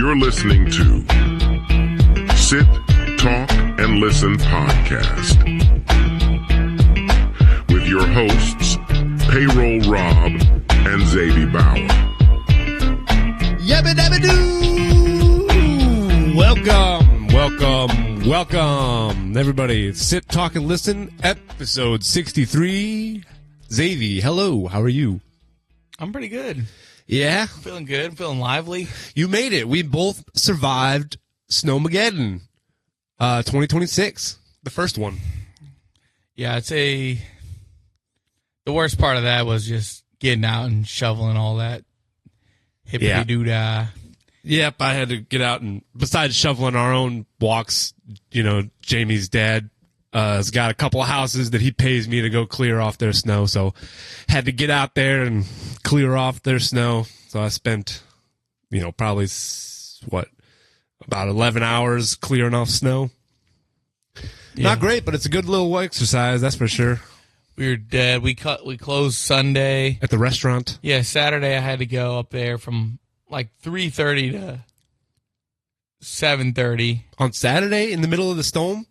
You're listening to Sit, Talk, and Listen podcast with your hosts, Payroll Rob and Xavi Bauer. Yabba dabba doo! Welcome, everybody. Sit, Talk, and Listen, episode 63. Xavi, hello, how are you? I'm pretty good. Yeah? I'm feeling good. I'm feeling lively. You made it. We both survived Snowmageddon 2026, the first one. Yeah, I'd say the worst part of that was just getting out and shoveling all that hippity-doo-dah. Yep, I had to get out and, besides shoveling our own walks, you know, Jamie's dad has got a couple of houses that he pays me to go clear off their snow, so had to get out there and clear off their snow. So I spent, you know, probably, about 11 hours clearing off snow. Yeah. Not great, but it's a good little exercise, that's for sure. We were dead. We closed Sunday. At the restaurant? Yeah, Saturday I had to go up there from like 3:30 to 7:30. On Saturday in the middle of the storm?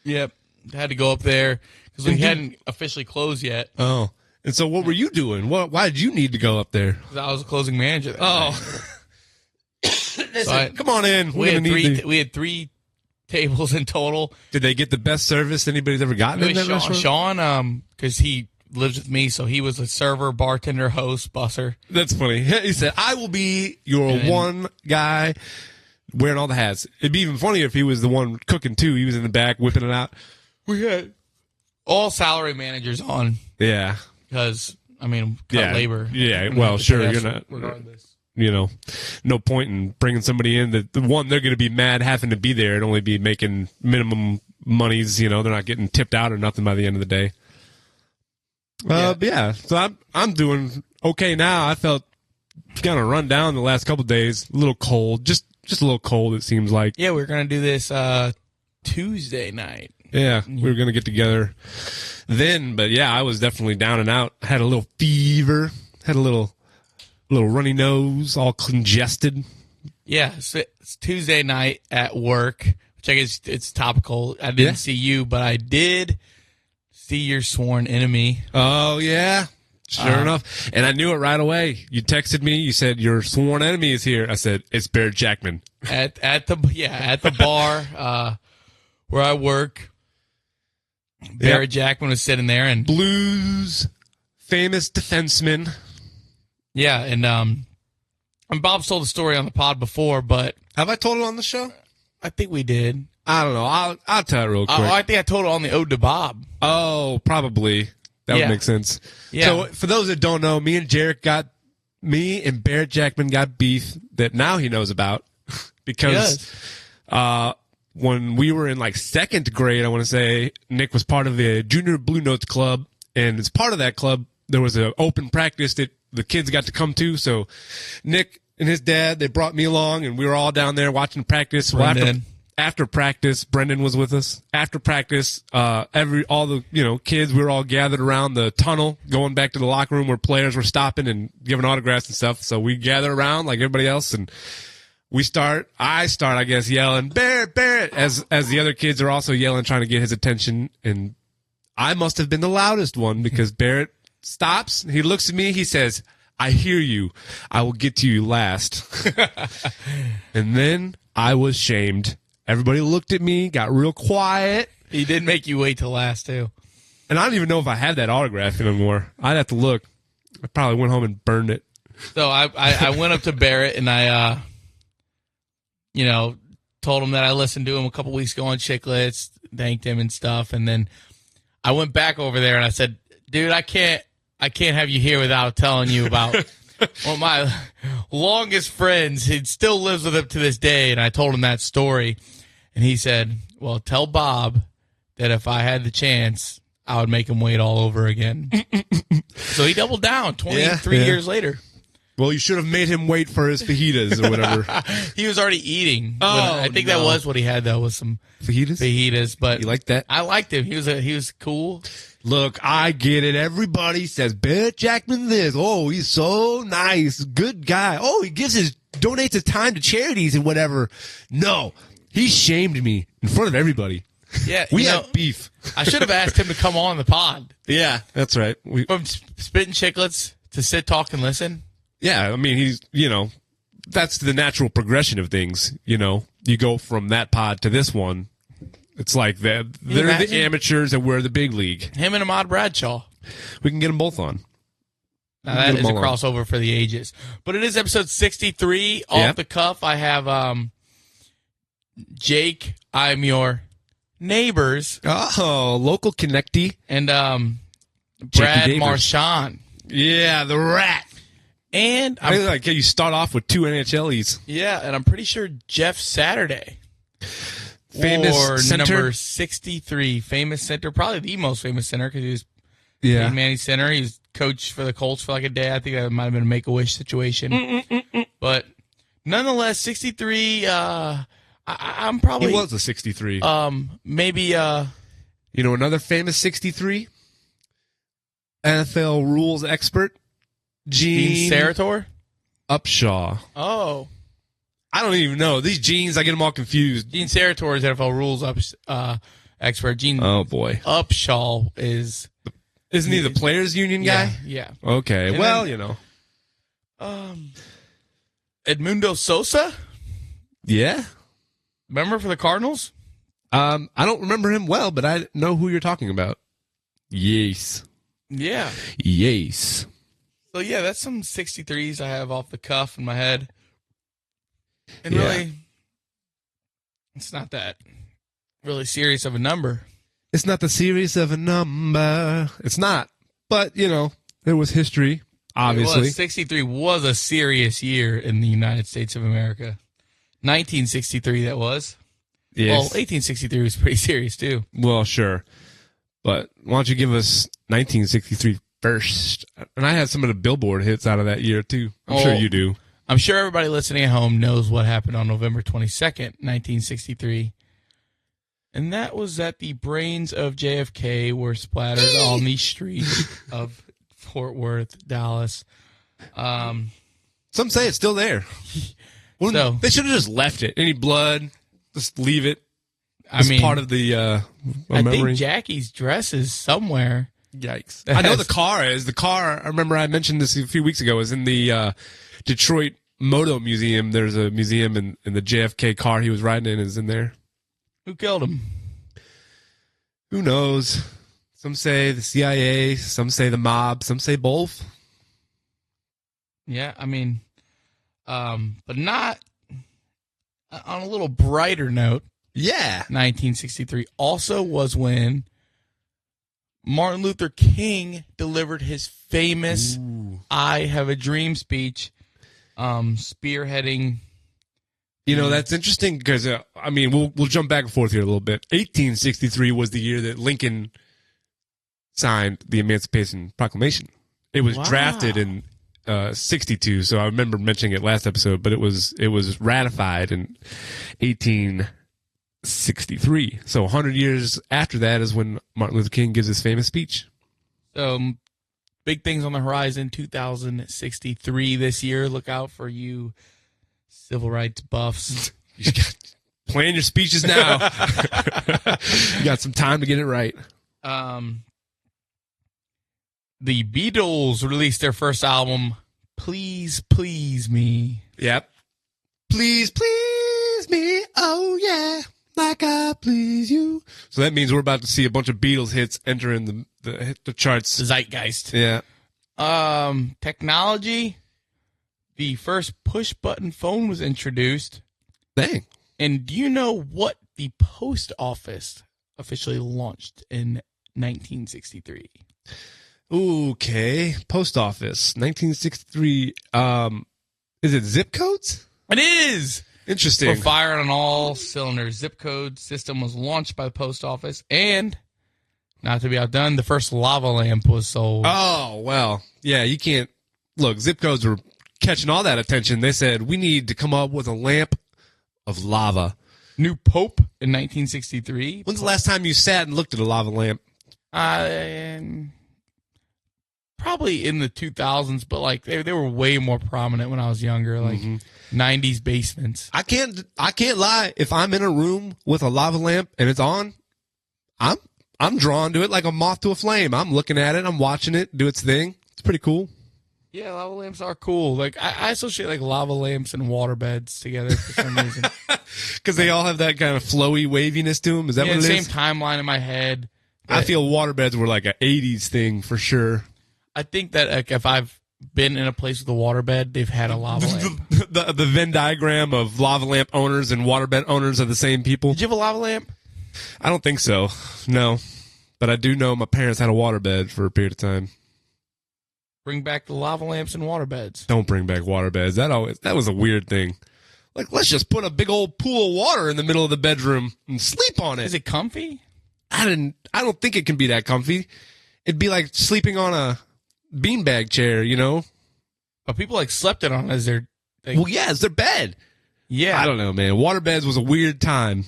Yep. Had to go up there because we hadn't officially closed yet. Oh. And so what were you doing? Why did you need to go up there? Because I was a closing manager that night. Come on in. We had three tables in total. Did they get the best service anybody's ever gotten in that restaurant? Sean, because he lives with me, so he was a server, bartender, host, busser. That's funny. He said, I will be your one guy wearing all the hats. It'd be even funnier if he was the one cooking, too. He was in the back whipping it out. We had all salary managers on. Yeah. Because, I mean, cut labor. Yeah, well, sure. You're not, regardless. You know, no point in bringing somebody in that, the one, they're going to be mad having to be there and only be making minimum monies. You know, they're not getting tipped out or nothing by the end of the day. But yeah, so I'm doing okay now. I felt kind of run down the last couple of days. A little cold. Just a little cold, it seems like. Yeah, we're going to do this Tuesday night. Yeah, we were going to get together then, but yeah, I was definitely down and out. Had a little fever, had a little runny nose, all congested. Yeah, so it's Tuesday night at work, which I guess it's topical. I didn't see you, but I did see your sworn enemy. Oh, yeah. Sure enough. And I knew it right away. You texted me. You said, your sworn enemy is here. I said, it's Barrett Jackman. At the bar where I work. Barrett Jackman was sitting there, and Blues famous defenseman. Yeah, and Bob's told the story on the pod before, but have I told it on the show? I think we did. I don't know. I'll tell it real quick. I think I told it on the Ode to Bob. Oh, probably. That would make sense. Yeah. So for those that don't know, me and Barrett Jackman got beef that now he knows about because when we were in like second grade, I want to say, Nick was part of the Junior Blue Notes Club, and as part of that club, there was an open practice that the kids got to come to. So Nick and his dad, they brought me along, and we were all down there watching practice. After practice, Brendan was with us. After practice, all the kids, we were all gathered around the tunnel, going back to the locker room where players were stopping and giving autographs and stuff. So we gather around like everybody else, and I start, I guess, yelling, Barrett, Barrett, as the other kids are also yelling, trying to get his attention. And I must have been the loudest one because Barrett stops. He looks at me. He says, I hear you. I will get to you last. And then I was shamed. Everybody looked at me, got real quiet. He did make you wait till last, too. And I don't even know if I have that autograph anymore. I'd have to look. I probably went home and burned it. So I went up to Barrett, and I told him that I listened to him a couple weeks ago on Chicklets, thanked him and stuff. And then I went back over there, and I said, dude, I can't have you here without telling you about one of my longest friends. He still lives with him to this day, and I told him that story. And he said, well, tell Bob that if I had the chance, I would make him wait all over again. So he doubled down 23 years later. Well, you should have made him wait for his fajitas or whatever. He was already eating. Oh, I think that was what he had, though, was some fajitas. But you like that? I liked him. He was cool. Look, I get it. Everybody says, Barrett Jackman this. Oh, he's so nice. Good guy. Oh, he gives his donate the time to charities and whatever. No, he shamed me in front of everybody. Yeah, we had beef. I should have asked him to come on the pod. Yeah, that's right. From spitting chiclets to sit, talk, and listen. Yeah, I mean, he's, that's the natural progression of things. You go from that pod to this one. It's like they're the amateurs and we're the big league. Him and Ahmad Bradshaw. We can get them both on. Now that is a crossover for the ages. But it is episode 63. Off the cuff, I have Jake, I'm your neighbors. Oh, local connectee. And Brad Marchand. Yeah, the rat. And I like how you start off with two NHLs. Yeah, and I'm pretty sure Jeff Saturday. Famous center? Number 63. Famous center. Probably the most famous center because he was Manny center. He was coach for the Colts for like a day. I think that might have been a Make-A-Wish situation. But nonetheless, 63, I'm probably... He was a 63. Maybe... another famous 63? NFL rules expert? Gene Sarator? Upshaw. Oh. I don't even know. These Genes, I get them all confused. Gene Sarator is NFL rules expert. Gene boy. Upshaw is... Isn't he the Players Union guy? Yeah. Okay. And well, Edmundo Sosa? Yeah. Remember for the Cardinals? I don't remember him well, but I know who you're talking about. Yes. Yeah. Yes. So, yeah, that's some 63s I have off the cuff in my head. And really, it's not that really serious of a number. It's not the series of a number. It's not. But, there was history, obviously. 63 was a serious year in the United States of America. 1963, that was. Yes. Well, 1863 was pretty serious, too. Well, sure. But why don't you give us 1963 first? And I had some of the Billboard hits out of that year, too. I'm sure you do. I'm sure everybody listening at home knows what happened on November 22nd, 1963. And that was that the brains of JFK were splattered on the streets of Fort Worth, Dallas. Some say it's still there. Well, so, they should have just left it. Any blood, just leave it. I mean, part of the I memory. think Jackie's dress is somewhere. Yikes. I know the car is. The car, I remember I mentioned this a few weeks ago, is in the Detroit Moto Museum. There's a museum, and the JFK car he was riding in is in there. Who killed him? Who knows? Some say the CIA, some say the mob, some say both. Yeah, I mean, but not on a little brighter note. Yeah. 1963 also was when Martin Luther King delivered his famous I Have a Dream speech, spearheading. That's interesting because, we'll jump back and forth here a little bit. 1863 was the year that Lincoln signed the Emancipation Proclamation. It was drafted in 62, so I remember mentioning it last episode, but it was ratified in 1863. So 100 years after that is when Martin Luther King gives his famous speech. Big things on the horizon, 2063 this year. Look out for you civil rights buffs. You got plan your speeches now. You got some time to get it right. The Beatles released their first album, Please Please Me. Yep. Please please me, oh yeah, like I please you. So that means we're about to see a bunch of Beatles hits entering the charts. The zeitgeist. Yeah. Technology. The first push-button phone was introduced. Dang. And do you know what the post office officially launched in 1963? Okay. Post office, 1963. Is it zip codes? It is. Interesting. We're firing on all cylinders. Zip code system was launched by the post office. And, not to be outdone, the first lava lamp was sold. Oh, well. Yeah, you can't. Look, zip codes were catching all that attention. They said, we need to come up with a lamp of lava. New Pope in 1963. When's the last time you sat and looked at a lava lamp? probably in the 2000s, but like they were way more prominent when I was younger, like 90s basements. I can't lie. If I'm in a room with a lava lamp and it's on, I'm drawn to it like a moth to a flame. I'm looking at it. I'm watching it do its thing. It's pretty cool. Yeah, lava lamps are cool. Like I associate like lava lamps and water beds together for some reason. Because they all have that kind of flowy waviness to them. Is that what it is? Same timeline in my head. I feel water beds were like an 80s thing for sure. I think that like, if I've been in a place with a water bed, they've had a lava lamp. The Venn diagram of lava lamp owners and water bed owners are the same people. Did you have a lava lamp? I don't think so. No. But I do know my parents had a water bed for a period of time. Bring back the lava lamps and water beds. Don't bring back water beds. That was a weird thing. Like, let's just put a big old pool of water in the middle of the bedroom and sleep on it. Is it comfy? I don't think it can be that comfy. It'd be like sleeping on a beanbag chair, you know? But people like slept it on as their... Well, yeah, it's their bed. Yeah. I don't know, man. Water beds was a weird time.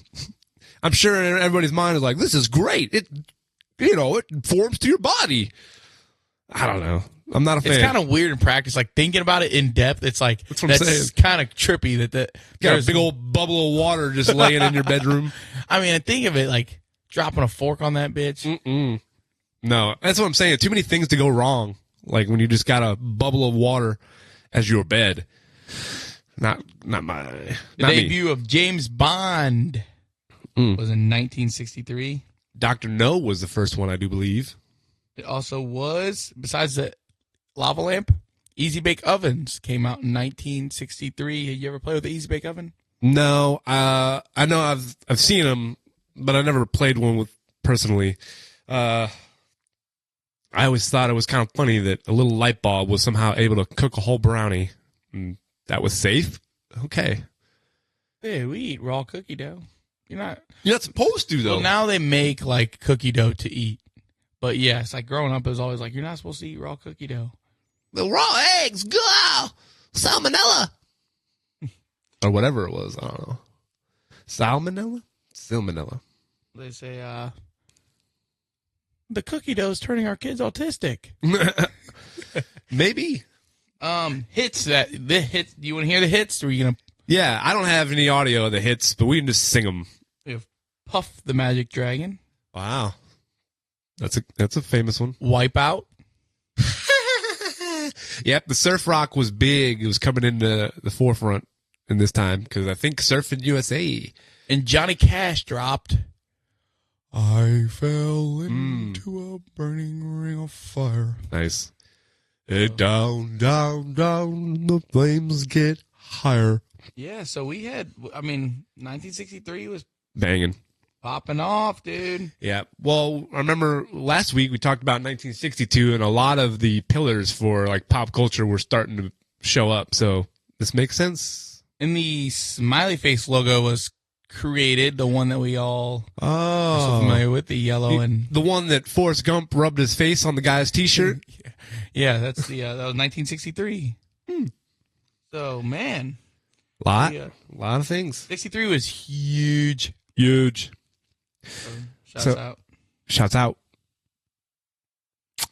I'm sure in everybody's mind is like, this is great. It forms to your body. I don't know. I'm not a fan. It's kind of weird in practice. Like thinking about it in depth, it's like that's kind of trippy. That got a big old bubble of water just laying in your bedroom. I mean, think of it like dropping a fork on that bitch. No, that's what I'm saying. Too many things to go wrong. Like when you just got a bubble of water as your bed. Not the debut of James Bond was in 1963. Dr. No was the first one, I do believe. It also was, besides the lava lamp, Easy Bake Ovens came out in 1963. Have you ever played with the Easy Bake Oven? No, I know I've seen them, but I never played one with personally. I always thought it was kind of funny that a little light bulb was somehow able to cook a whole brownie. And that was safe? Okay. Yeah, we eat raw cookie dough. You're not supposed to, though. Well, now they make, like, cookie dough to eat. But, yes, like, growing up, it was always like, you're not supposed to eat raw cookie dough. The raw eggs, go! Salmonella! Or whatever it was, I don't know. Salmonella? Salmonella. They say, the cookie dough is turning our kids autistic. Maybe. Hits. Do you want to hear the hits? Or are you going to... Yeah, I don't have any audio of the hits, but we can just sing them. We have Puff the Magic Dragon. Wow. That's a famous one. Wipeout. Yep, the surf rock was big. It was coming into the forefront in this time because I think Surfing USA. And Johnny Cash dropped. I fell into a burning ring of fire. Nice. Down, down, down, the flames get higher. Yeah, so we had, 1963 was banging. Popping off, dude. Yeah. Well, I remember last week we talked about 1962, and a lot of the pillars for like pop culture were starting to show up. So this makes sense. And the smiley face logo was created, the one that we all are so familiar with, the yellow and the one that Forrest Gump rubbed his face on the guy's T-shirt. Yeah, that's the that was 1963. So man, lot of things. 63 was huge. Shouts out.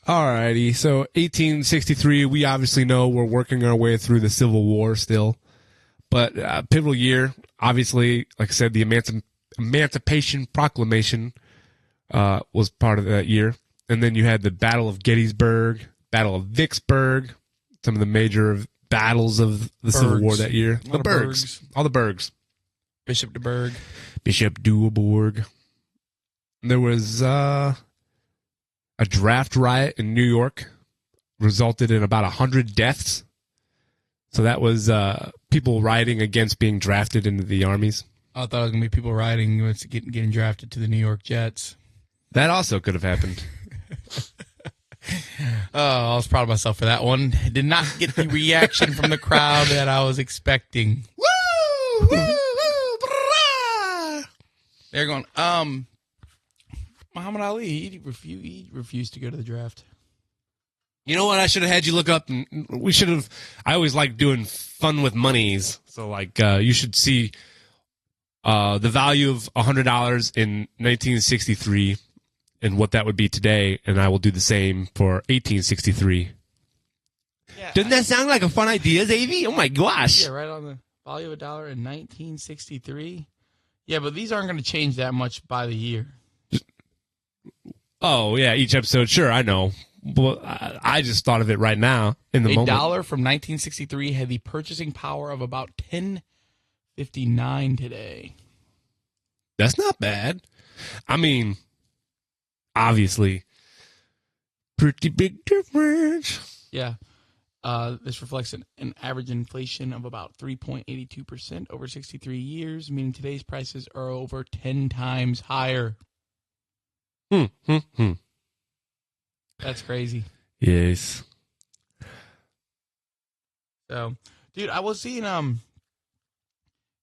Alrighty, so 1863, we obviously know we're working our way through the Civil War still. But pivotal year, obviously, like I said, the Emancipation Proclamation was part of that year. And then you had the Battle of Gettysburg, Battle of Vicksburg, some of the major battles of the Civil War that year. The Bergs. All the Bergs. Bishop de Dubourg. There was a draft riot in New York, resulted in about 100 deaths. So that was people rioting against being drafted into the armies. I thought it was going to be people rioting against getting drafted to the New York Jets. That also could have happened. I was proud of myself for that one. Did not get the reaction from the crowd that I was expecting. Woo! Woo! Woo! Brah! They're going, Muhammad Ali, he refused to go to the draft. You know what? I should have had you look up. I always like doing fun with monies. So, like, you should see the value of $100 in 1963 and what that would be today, and I will do the same for 1863. Yeah, Doesn't that sound like a fun idea, Xavi? Oh my gosh. Yeah, right on the value of a dollar in 1963. Yeah, but these aren't going to change that much by the year. Oh, yeah, each episode. Sure, I know. Well, I just thought of it right now in the moment. A dollar from 1963 had the purchasing power of about $10.59 today. That's not bad. I mean, obviously, pretty big difference. Yeah. This reflects an average inflation of about 3.82% over 63 years, meaning today's prices are over 10 times higher. That's crazy. Yes. So, dude, I was seeing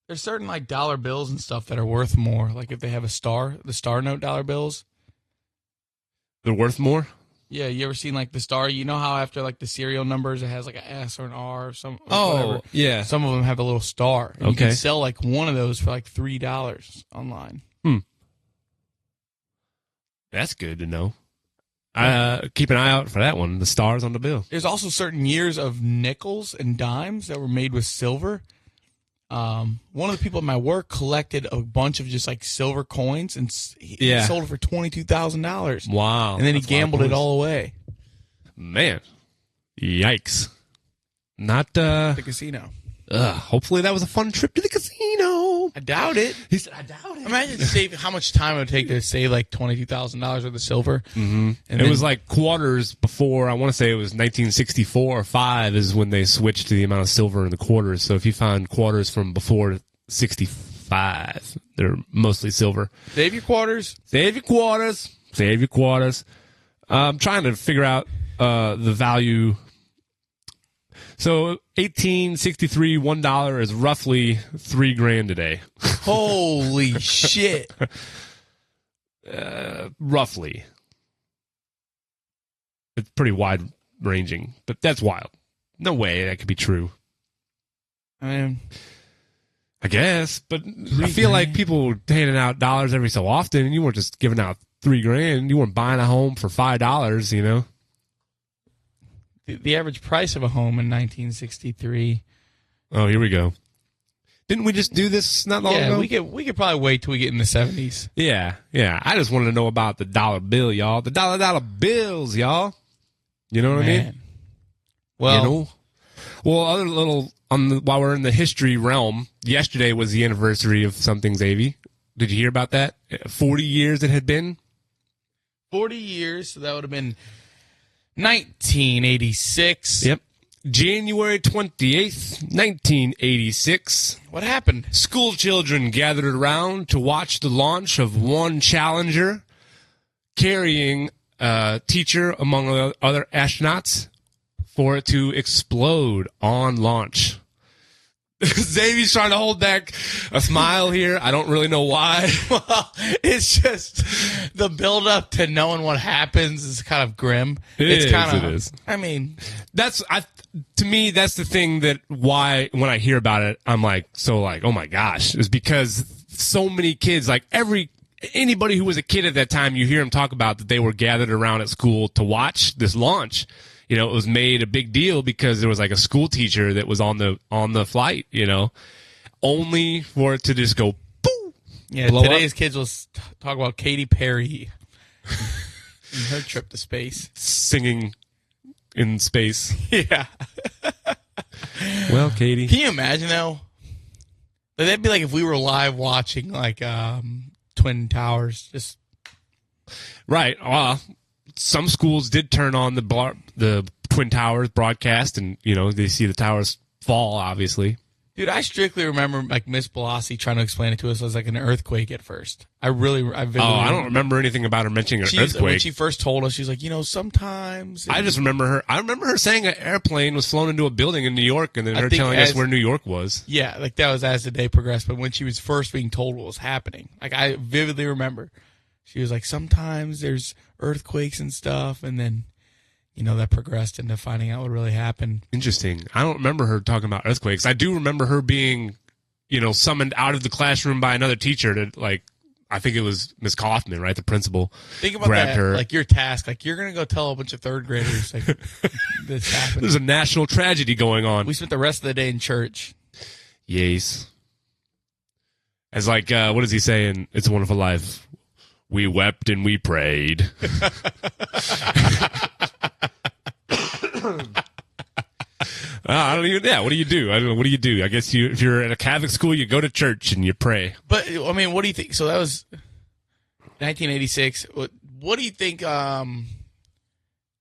there's certain like dollar bills and stuff that are worth more. Like if they have a star, the star note dollar bills. They're worth more? Yeah, you ever seen like the star? You know how after like the serial numbers, it has like an S or an R or some. Oh, whatever. yeah. Some of them have a little star. And you can sell like one of those for like $3 online. That's good to know. Keep an eye out for that one. The stars on the bill. There's also certain years of nickels and dimes that were made with silver. One of the people at my work collected a bunch of just like silver coins and he sold it for $22,000. Wow. And then he gambled it all away. Man. Yikes. Not the casino. Hopefully that was a fun trip to the casino. I doubt it. He said, I doubt it. Imagine how much time it would take to save like $22,000 worth of silver. Mm-hmm. And it was like quarters before. I want to say it was 1964 or 5 is when they switched to the amount of silver in the quarters. So if you find quarters from before 65, they're mostly silver. Save your quarters. Save your quarters. Save your quarters. I'm trying to figure out the value. So 1863, $1 is roughly $3,000 today. Holy shit. Roughly. It's pretty wide ranging, but that's wild. No way that could be true. I mean, I guess, but I feel like people were handing out dollars every so often, and you weren't just giving out $3,000. You weren't buying a home for $5, you know? The average price of a home in 1963. Oh, here we go. Didn't we just do this not long ago? Yeah, we could probably wait till we get in the 70s. Yeah. I just wanted to know about the dollar bill, y'all. The dollar bills, y'all. You know what I mean? Well, you know? Well, other little while we're in the history realm, yesterday was the anniversary of something, Xavi. Did you hear about that? 40 years it had been. 40 years, so that would have been 1986. Yep. January 28th, 1986. What happened? School children gathered around to watch the launch of one Challenger carrying a teacher among other astronauts for it to explode on launch. Xavier's trying to hold back a smile here. I don't really know why. Well, it's just the build up to knowing what happens is kind of grim. It is. I mean, to me, that's the thing that why when I hear about it, I'm like, oh my gosh, is because so many kids, like anybody who was a kid at that time, you hear them talk about that they were gathered around at school to watch this launch. You know, it was made a big deal because there was like a school teacher that was on the flight, you know, only for it to just go boom. Yeah, today's kids will talk about Katy Perry and her trip to space. Singing in space. Yeah. Well, Katie. Can you imagine, though? That'd be like if we were live watching, like, Twin Towers. Just right. Some schools did turn on the Twin Towers broadcast, and you know they see the towers fall. Obviously, dude, I strictly remember like Miss Blasi trying to explain it to us as like an earthquake at first. I don't remember anything about her mentioning an earthquake. When she first told us, she's like, sometimes. I just remember her. I remember her saying an airplane was flown into a building in New York, and then her telling us where New York was. Yeah, like that was as the day progressed. But when she was first being told what was happening, like I vividly remember. She was like, sometimes there's earthquakes and stuff, and then, that progressed into finding out what really happened. Interesting. I don't remember her talking about earthquakes. I do remember her being, summoned out of the classroom by another teacher to, like, I think it was Miss Kaufman, right? The principal. Think about grabbed that, her. like your task. Like you're going to go tell a bunch of third graders like, this happened. There's a national tragedy going on. We spent the rest of the day in church. Yes. As like, what does he say in It's a Wonderful Life? We wept and we prayed. I don't even. Yeah, what do you do? I don't know. What do you do? I guess if you're at a Catholic school, you go to church and you pray. But I mean, what do you think? So that was 1986. What do you think?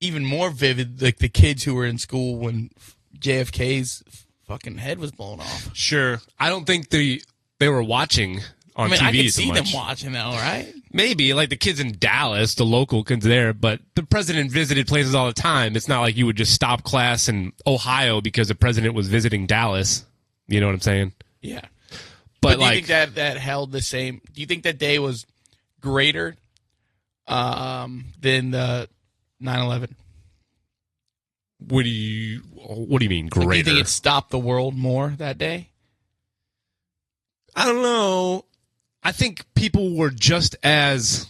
Even more vivid, like the kids who were in school when JFK's fucking head was blown off. Sure, I don't think they were watching on TV I could so see much. them watching though, right? Maybe like the kids in Dallas, the local kids there, but the president visited places all the time. It's not like you would just stop class in Ohio because the president was visiting Dallas. You know what I'm saying? Yeah. But do you like think that held the same? Do you think that day was greater than the 9/11? what do you mean greater? Do you think it stopped the world more that day? I don't know. I think people were just as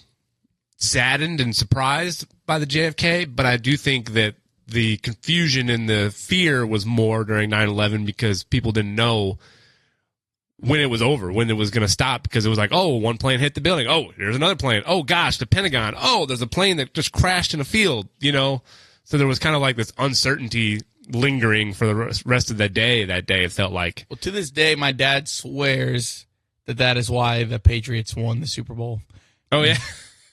saddened and surprised by the JFK, but I do think that the confusion and the fear was more during 9/11 because people didn't know when it was over, when it was going to stop, because it was like, oh, one plane hit the building. Oh, there's another plane. Oh, gosh, the Pentagon. Oh, there's a plane that just crashed in a field, you know? So there was kind of like this uncertainty lingering for the rest of the day. That day, it felt like. Well, to this day, my dad swears that is why the Patriots won the Super Bowl. Oh, yeah?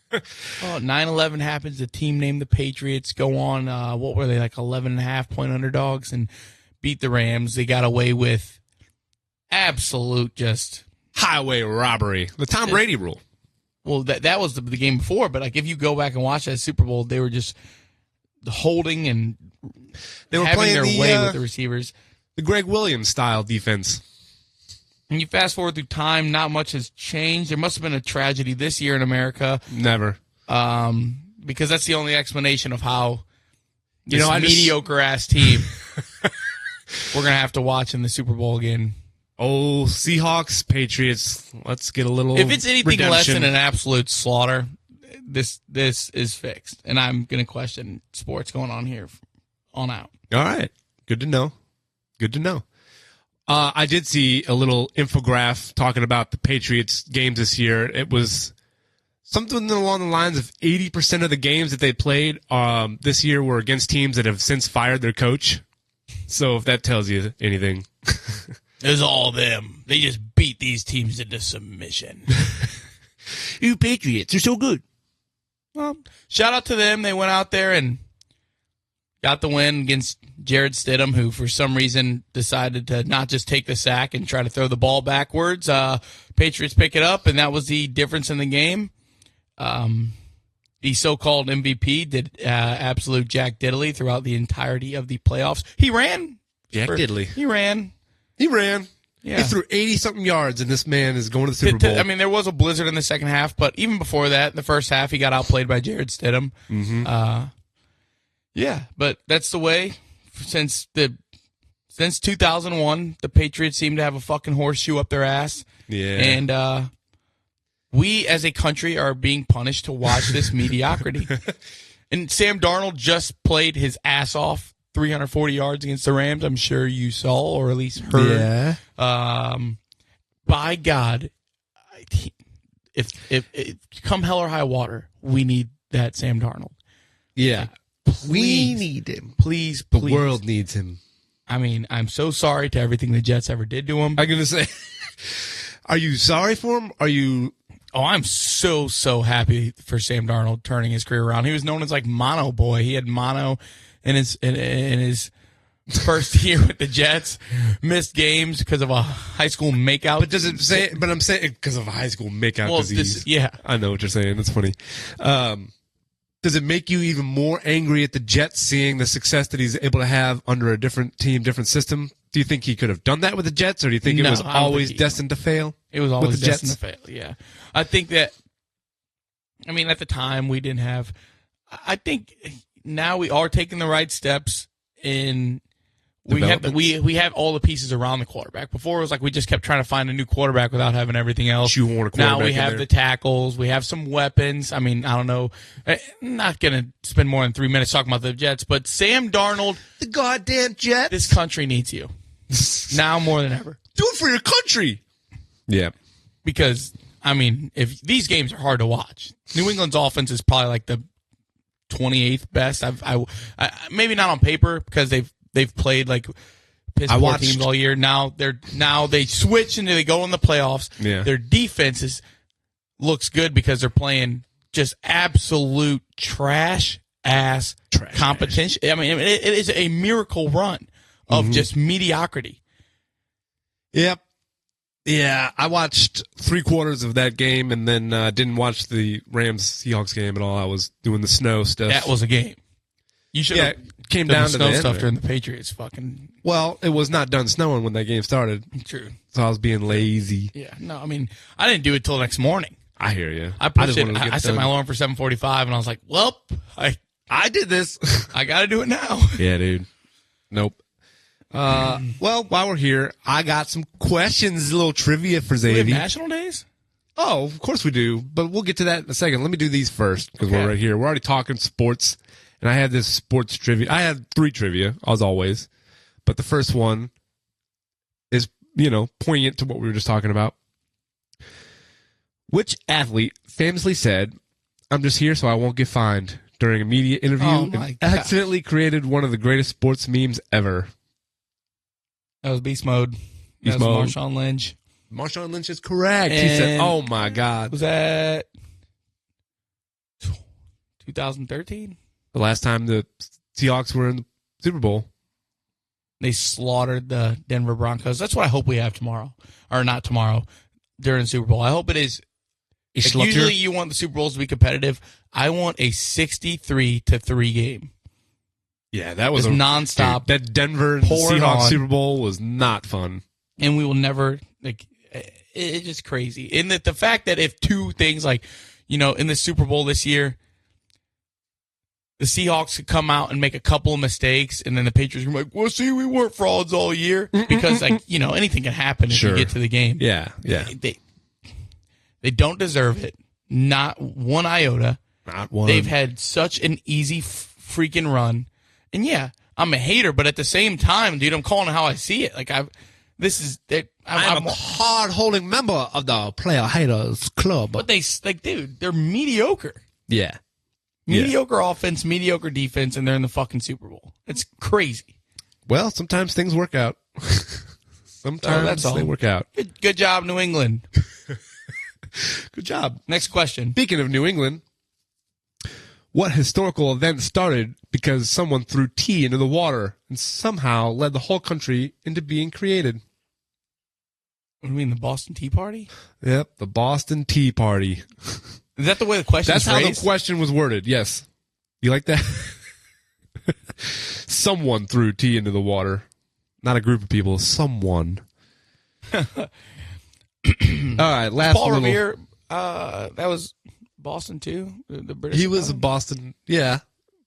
9/11 happens. The team named the Patriots go on, what were they, like 11.5-point underdogs and beat the Rams. They got away with absolute just Highway robbery. The Tom Brady rule. Well, that was the game before, but like if you go back and watch that Super Bowl, they were just holding and they were having playing their the, way with the receivers. The Greg Williams style defense. And you fast forward through time, not much has changed. There must have been a tragedy this year in America. Never. Because that's the only explanation of how this I mediocre-ass team we're going to have to watch in the Super Bowl again. Oh, Seahawks, Patriots, let's get a little If it's anything less redemption. than an absolute slaughter, this is fixed. And I'm going to question sports going on here on out. All right. Good to know. Good to know. I did see a little infograph talking about the Patriots games this year. It was something along the lines of 80% of the games that they played this year were against teams that have since fired their coach. So if that tells you anything. It was all them. They just beat these teams into submission. You Patriots are so good. Well, shout out to them. They went out there and got the win against Jared Stidham, who for some reason decided to not just take the sack and try to throw the ball backwards. Patriots pick it up, and that was the difference in the game. The so-called MVP did absolute Jack Diddley throughout the entirety of the playoffs. He ran. Jack Diddley. He ran. He ran. Yeah. He threw 80-something yards, and this man is going to the Super Bowl. I mean, there was a blizzard in the second half, but even before that, in the first half, he got outplayed by Jared Stidham. Mm-hmm. Yeah, but that's the way. Since 2001, the Patriots seem to have a fucking horseshoe up their ass. Yeah. And we, as a country, are being punished to watch this mediocrity. And Sam Darnold just played his ass off, 340 yards against the Rams. I'm sure you saw or at least heard. Yeah. By God, if come hell or high water, we need that Sam Darnold. Yeah. Please, We need him. Please. The world needs him. I mean, I'm so sorry to everything the Jets ever did to him. I'm going to say, are you sorry for him? Are you... Oh, I'm so happy for Sam Darnold turning his career around. He was known as like Mono Boy. He had mono in his first year with the Jets. Missed games because of a high school makeout. But does it say? But I'm saying because of a high school makeout disease. Yeah, I know what you're saying. That's funny. Does it make you even more angry at the Jets seeing the success that he's able to have under a different team, different system? Do you think he could have done that with the Jets, or do you think it was always destined to fail? It was always destined Jets? to fail, yeah. I think that, I mean, at the time, we didn't have, I think now we are taking the right steps in We have all the pieces around the quarterback. Before it was like we just kept trying to find a new quarterback without having everything else. Shoehorn a quarterback now we in have there. the tackles. We have some weapons. I mean, I don't know. I'm not going to spend more than 3 minutes talking about the Jets, but Sam Darnold, The goddamn Jets. this country needs you now more than ever. Do it for your country. Yeah. Because, I mean, if these games are hard to watch. New England's offense is probably like the 28th best. I maybe not on paper because they've played like piss poor teams all year. Now they switch and they go in the playoffs. Yeah. Their defense looks good because they're playing just absolute trash competition. I mean, it is a miracle run of just mediocrity. Yep. Yeah, I watched 3/4 of that game and then didn't watch the Rams-Seahawks game at all. I was doing the snow stuff. That was a game. You should have came down to snow the stuff end, during the Patriots fucking. Well, it was not done snowing when that game started. True. So I was being lazy. Yeah. No, I mean, I didn't do it till the next morning. I hear you. I pushed it. I set my alarm for 7:45, and I was like, "Well, I did this. I got to do it now." Yeah, dude. Nope. Well, while we're here, I got some questions, a little trivia for We have Xavi. national days? Oh, of course we do, but we'll get to that in a second. Let me do these first because Okay. we're right here. We're already talking sports, and I had this sports trivia. I had 3 trivia, as always, but the first one is, poignant to what we were just talking about. Which athlete famously said, "I'm just here so I won't get fined," during a media interview and accidentally created one of the greatest sports memes ever? That was Beast Mode. Beast That was Mode. Marshawn Lynch. Marshawn Lynch is correct. He said, "Oh my God." Was that 2013? The last time the Seahawks were in the Super Bowl. They slaughtered the Denver Broncos. That's what I hope we have tomorrow. Or not tomorrow, during the Super Bowl. I hope it is. Like usually you want the Super Bowls to be competitive. I want a 63-3 game. Yeah, that was just nonstop. Dude, that Denver Seahawks Super Bowl was not fun. And we will never, it's just crazy. And the fact that if two things in the Super Bowl this year, the Seahawks could come out and make a couple of mistakes, and then the Patriots were like, "Well, see, we weren't frauds all year," because anything can happen if you get to the game. Yeah. They don't deserve it. Not one iota. Not one. They've had such an easy freaking run, and yeah, I'm a hater, but at the same time, dude, I'm calling it how I see it. I'm a hard-holding member of the Player Haters Club. But dude, they're mediocre. Yeah. Mediocre offense, mediocre defense, and they're in the fucking Super Bowl. It's crazy. Well, sometimes things work out. Sometimes they work out. Good job, New England. Good job. Next question. Speaking of New England, what historical event started because someone threw tea into the water and somehow led the whole country into being created? What do you mean, the Boston Tea Party? Yep, the Boston Tea Party. Is that the way the question That's is how phrased? the question was worded, yes. You like that? Someone threw tea into the water. Not a group of people, someone. All right, last Paul little... Revere, that was Boston too? The British. He was a Boston, yeah.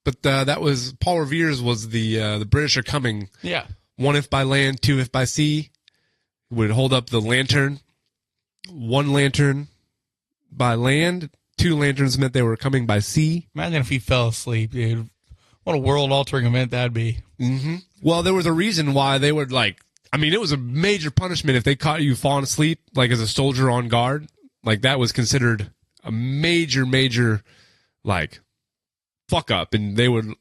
But that was... Paul Revere's was the British are coming. Yeah. 1 if by land, 2 if by sea. Would hold up the lantern. 1 lantern by land. 2 lanterns meant they were coming by sea. Imagine if he fell asleep, dude. What a world-altering event that'd be. Mm-hmm. Well, there was a reason why they would it was a major punishment if they caught you falling asleep, as a soldier on guard. That was considered a major, fuck up. And they would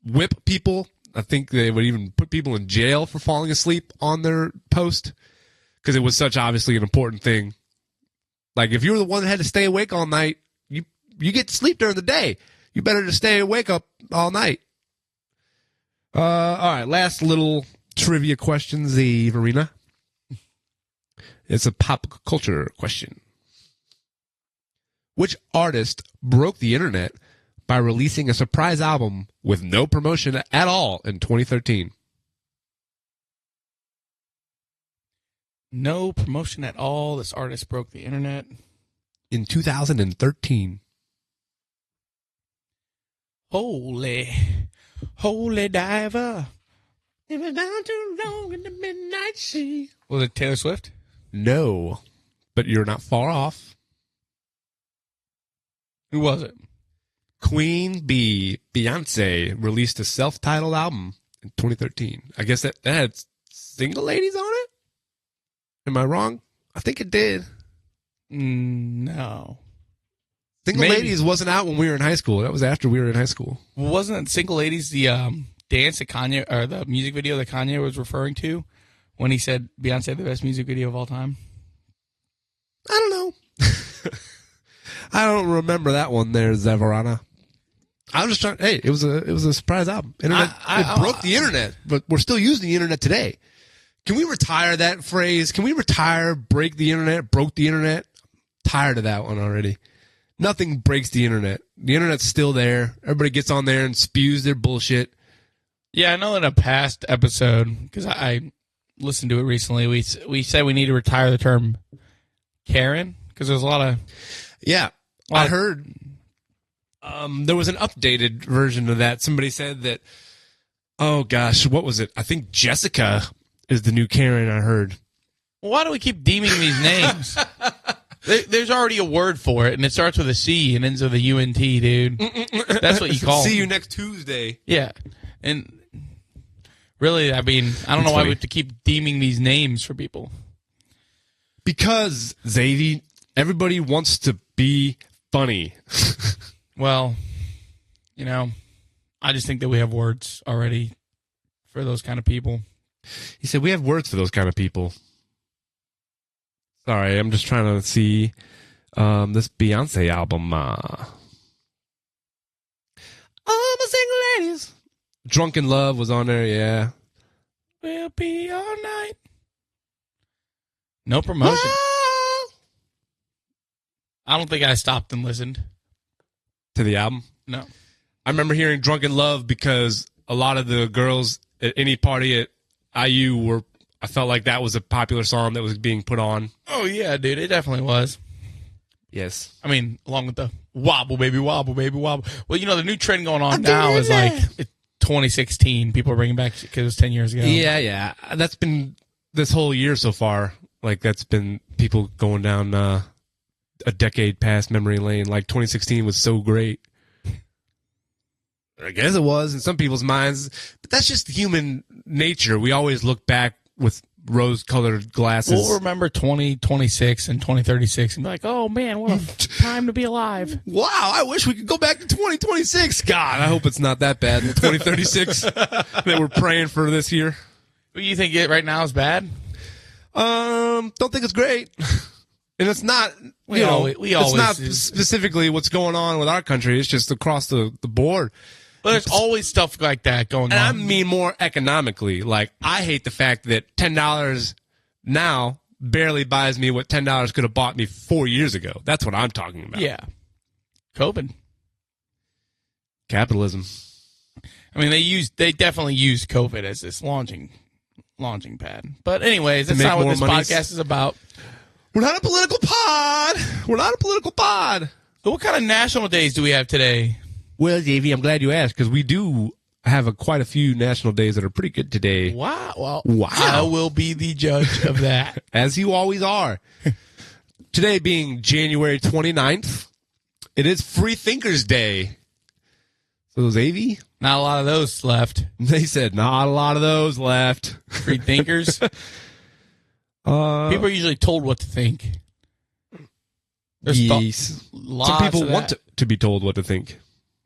whip people. I think they would even put people in jail for falling asleep on their post because it was such obviously an important thing. If you were the one that had to stay awake all night, you get to sleep during the day. You better just stay awake up all night. All right, last little trivia question, Verena. It's a pop culture question. Which artist broke the internet by releasing a surprise album with no promotion at all in 2013? No promotion at all. This artist broke the internet. In 2013. Holy diver. If it's down too long in the midnight sea. Was it Taylor Swift? No, but you're not far off. Who was it? Queen Bee, Beyonce, released a self-titled album in 2013. I guess that had single ladies on it? Am I wrong? I think it did. No. Single Ladies wasn't out when we were in high school. That was after we were in high school. Well, wasn't Single Ladies the dance that Kanye, or the music video that Kanye was referring to when he said Beyonce had the best music video of all time? I don't know. I don't remember that one there, Zavarana. I was just trying. Hey, it was a surprise album. It broke the internet, but we're still using the internet today. Can we retire that phrase? Can we retire break the internet, broke the internet? Tired of that one already. Nothing breaks the internet. The internet's still there. Everybody gets on there and spews their bullshit. Yeah, I know in a past episode, because I listened to it recently, we said we need to retire the term Karen, because there's a lot of... Yeah, I heard there was an updated version of that. Somebody said that, oh gosh, what was it? I think Jessica is the new Karen, I heard. Why do we keep deeming these names? There's already a word for it, and it starts with a C and ends with a UNT, dude. That's what you call See them. you next Tuesday. Yeah. And really, I mean, I don't know why we have to keep deeming these names for people. Because, Xavi, everybody wants to be funny. Well, you know, I just think that we have words already for those kind of people. He said, we have words for those kind of people. Sorry, I'm just trying to see this Beyonce album. All my single ladies. Drunken Love was on there, yeah. We'll be all night. No promotion. Ah! I don't think I stopped and listened. To the album? No. I remember hearing Drunken Love because a lot of the girls at any party at IU were... I felt like that was a popular song that was being put on. Oh, yeah, dude. It definitely was. Yes. I mean, along with the wobble, baby, wobble, baby, wobble. Well, you know, the new trend going on now is like 2016. People are bringing back because it was 10 years ago. Yeah. That's been this whole year so far. Like, that's been people going down a decade past memory lane. Like, 2016 was so great. I guess it was in some people's minds. But that's just human nature. We always look back with rose-colored glasses. We'll remember 2026 and 2036 and be like, oh, man, what a time to be alive. Wow, I wish we could go back to 2026. God, I hope it's not that bad in 2036 that we're praying for this year. What do you think it right now is bad? Don't think it's great. And it's not, it's not specifically what's going on with our country. It's just across the board. But there's always stuff like that going on. And I mean more economically. Like, I hate the fact that $10 now barely buys me what $10 could have bought me 4 years ago. That's what I'm talking about. Yeah. COVID. Capitalism. I mean, they definitely use COVID as this launching pad. But anyways, that's not what this podcast is about. We're not a political pod. So what kind of national days do we have today? Well, Xavi, I'm glad you asked because we do have quite a few national days that are pretty good today. Wow. Well, wow. I will be the judge of that. As you always are. Today being January 29th, it is Free Thinkers Day. So, Xavi? Not a lot of those left. They said not a lot of those left. Free thinkers? People are usually told what to think. Yes. Some people want to be told what to think.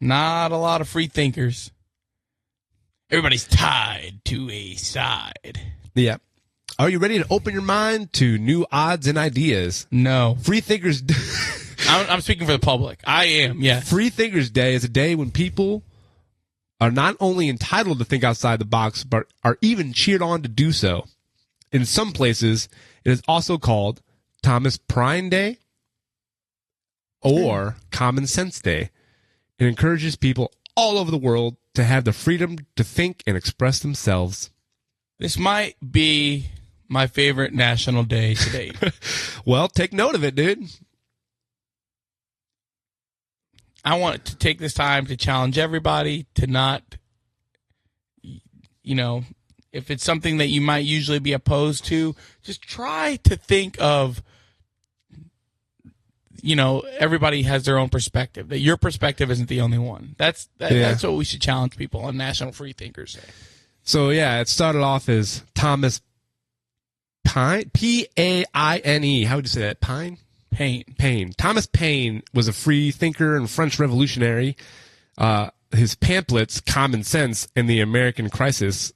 Not a lot of free thinkers. Everybody's tied to a side. Yeah. Are you ready to open your mind to new odds and ideas? No. Free Thinkers Day. I'm speaking for the public. I am, yes. Free Thinkers Day is a day when people are not only entitled to think outside the box, but are even cheered on to do so. In some places, it is also called Thomas Prine Day or Common Sense Day. It encourages people all over the world to have the freedom to think and express themselves. This might be my favorite national day to date. Well, take note of it, dude. I want to take this time to challenge everybody to not, If it's something that you might usually be opposed to, just try to think of, everybody has their own perspective, that your perspective isn't the only one. That's what we should challenge people on National Free Thinkers Day. So, yeah, it started off as Thomas Paine, P-A-I-N-E. How would you say that? Paine. Thomas Paine was a free thinker and French revolutionary. His pamphlets, Common Sense and the American Crisis,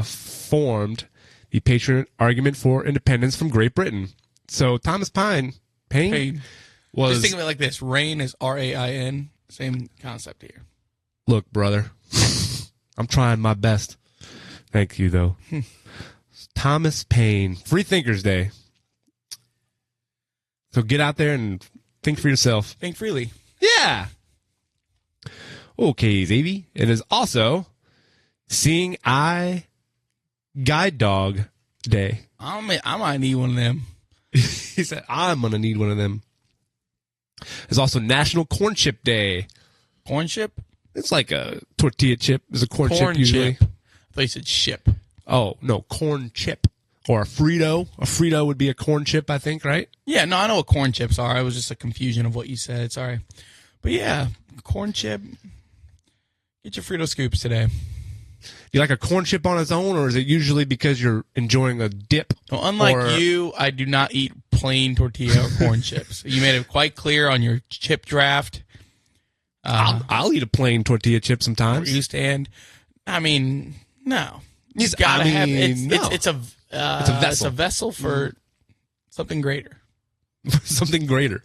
formed the patron argument for independence from Great Britain. So Thomas Paine was... Just think of it like this. Rain is R-A-I-N. Same concept here. Look, brother, I'm trying my best. Thank you, though. Thomas Paine, Free Thinkers Day. So get out there and think for yourself. Think freely. Yeah. Okay, Xavi. It is also Seeing Eye Guide Dog Day. I might need one of them. He said, I'm going to need one of them. There's also National Corn Chip Day. Corn chip? It's like a tortilla chip. There's a corn chip usually. Chip. I thought you said ship. Oh, no, corn chip. Or a Frito. A Frito would be a corn chip, I think, right? Yeah, no, I know what corn chips are. It was just a confusion of what you said. Sorry. But yeah, corn chip. Get your Frito Scoops today. You like a corn chip on its own, or is it usually because you're enjoying a dip? Well, unlike you, I do not eat plain tortilla or corn chips. You made it quite clear on your chip draft. I'll eat a plain tortilla chip sometimes. Where you stand. I mean, no. It's a vessel. It's a vessel for something greater. Something greater.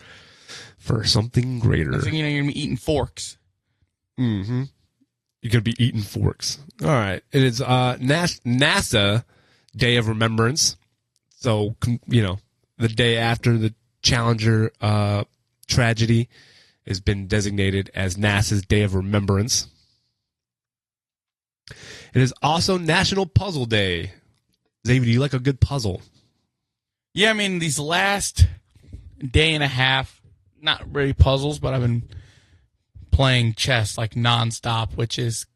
For something greater. You're going to be eating forks. Mm-hmm. You're going to be eating forks. All right. It is NASA Day of Remembrance. So, the day after the Challenger tragedy has been designated as NASA's Day of Remembrance. It is also National Puzzle Day. Xavier, do you like a good puzzle? Yeah, I mean, these last day and a half, not really puzzles, but I've been playing chess like nonstop, which is,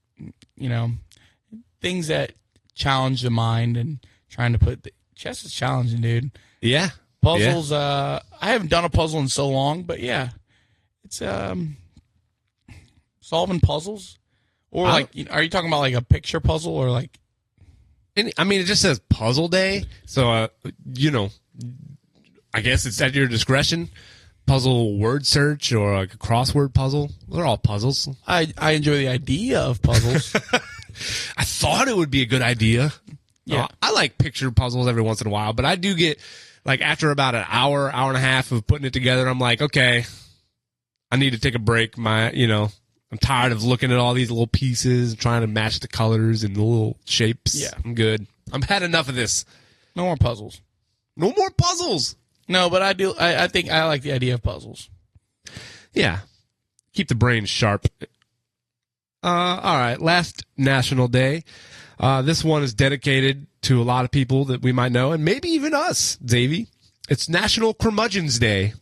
things that challenge the mind and trying to chess is challenging, dude. Yeah. Puzzles, I haven't done a puzzle in so long, but yeah, it's solving puzzles. Or are you talking about like a picture puzzle or like? I mean, it just says Puzzle Day, so I guess it's at your discretion. Puzzle word search or like a crossword puzzle. They're all puzzles. I enjoy the idea of puzzles. I thought it would be a good idea. Yeah, I like picture puzzles every once in a while, but I do get like after about an hour and a half of putting it together, I'm like, okay, I need to take a break. I'm tired of looking at all these little pieces, trying to match the colors and the little shapes. Yeah. I'm good. I've had enough of this. No more puzzles. No more puzzles. No, but I do. I think I like the idea of puzzles. Yeah. Keep the brain sharp. All right. Last National Day. This one is dedicated to a lot of people that we might know, and maybe even us, Xavi. It's National Curmudgeons Day.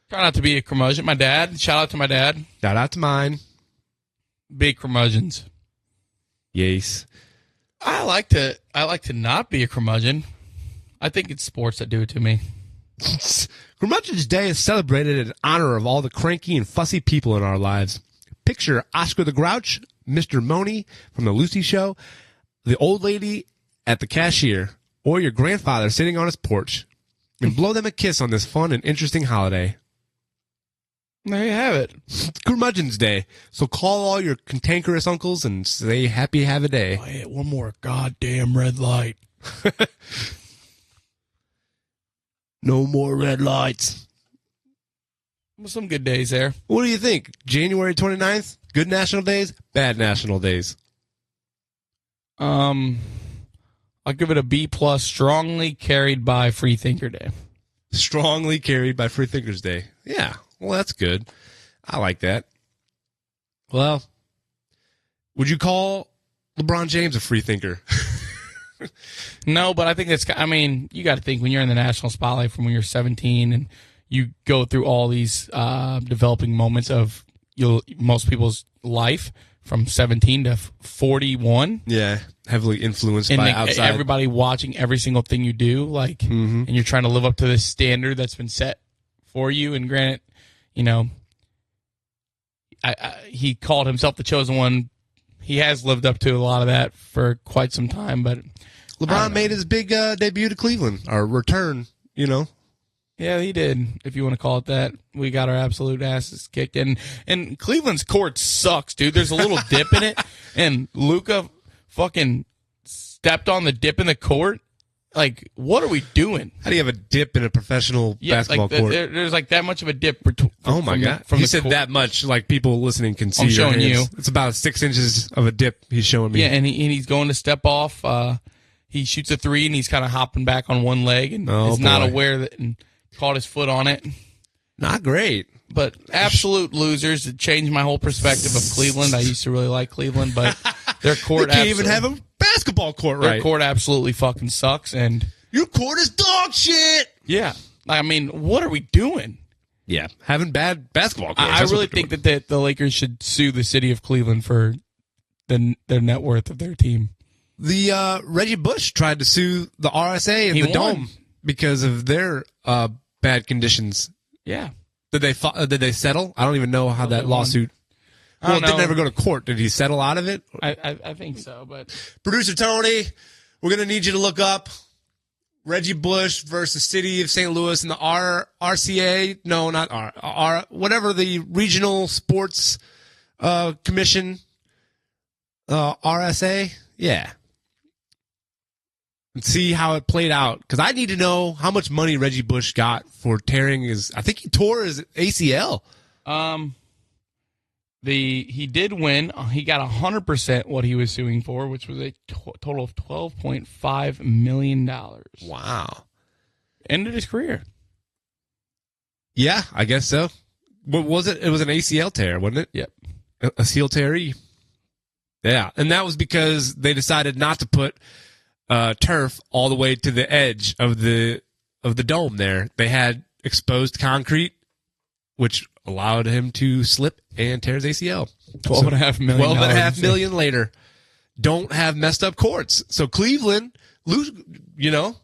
Try not to be a curmudgeon. My dad. Shout out to my dad. Shout out to mine. Big curmudgeons. Yes. I like to not be a curmudgeon. I think it's sports that do it to me. Curmudgeons Day is celebrated in honor of all the cranky and fussy people in our lives. Picture Oscar the Grouch, Mr. Money from the Lucy Show, the old lady at the cashier, or your grandfather sitting on his porch, and blow them a kiss on this fun and interesting holiday. There you have it. It's Curmudgeons Day. So call all your cantankerous uncles and say happy have a day. Oh, yeah, one more goddamn red light. No more red lights. Well, some good days there. What do you think? January 29th? Good national days? Bad national days? I'll give it a B+, strongly carried by Free Thinker Day. Strongly carried by Free Thinkers Day. Yeah. Well, that's good. I like that. Well, would you call LeBron James a free thinker? No, but I think you got to think when you're in the national spotlight from when you're 17 and you go through all these developing moments of most people's life from 17 to 41. Yeah, heavily influenced And by like, outside. everybody watching every single thing you do, like, and you're trying to live up to this standard that's been set for you. And granted, you know, he called himself the chosen one. He has lived up to a lot of that for quite some time, but LeBron made his big debut to Cleveland, or return, you know. yeah, he did, if you want to call it that. We got our absolute asses kicked. And Cleveland's court sucks, dude. There's a little dip in it, and Luka fucking stepped on the dip in the court. Like, what are we doing? How do you have a dip in a professional basketball like court? There's like that much of a dip. Oh my God. From He the said court. that much, like people listening can see. I'm your showing hands. you. It's about 6 inches of a dip he's showing me. Yeah, and he's going to step off. He shoots a three, and he's kind of hopping back on one leg, and is not aware that, and caught his foot on it. Not great. But absolute losers. It changed my whole perspective of Cleveland. I used to really like Cleveland, but their court They can't even have a basketball court right. Their court absolutely fucking sucks, and your court is dog shit. yeah, I mean, what are we doing? Yeah, having bad basketball courts. I really think that the Lakers should sue the city of Cleveland for their net worth of their team. The Reggie Bush tried to sue the RSA and He the won. Dome because of their bad conditions. Yeah. Did they settle? I don't even know how that they won. lawsuit. I Well, it don't didn't know. ever go to court. Did he settle out of it? I think so, but Producer Tony, we're gonna need you to look up Reggie Bush versus City of St. Louis and the RCA. No, not R. Whatever the Regional Sports Commission. RSA. Yeah. And see how it played out, because I need to know how much money Reggie Bush got for tearing his. I think he tore his ACL. he did win. He got 100% what he was suing for, which was a total of $12.5 million. Wow. Ended his career. Yeah, I guess so. What was it? It was an ACL tear, wasn't it? Yep. A heel tear. Yeah, and that was because they decided not to put turf all the way to the edge of the dome. There, they had exposed concrete, which allowed him to slip and tear his ACL. $12.5 million. $12.5 million later. Don't have messed up courts. So Cleveland, you know,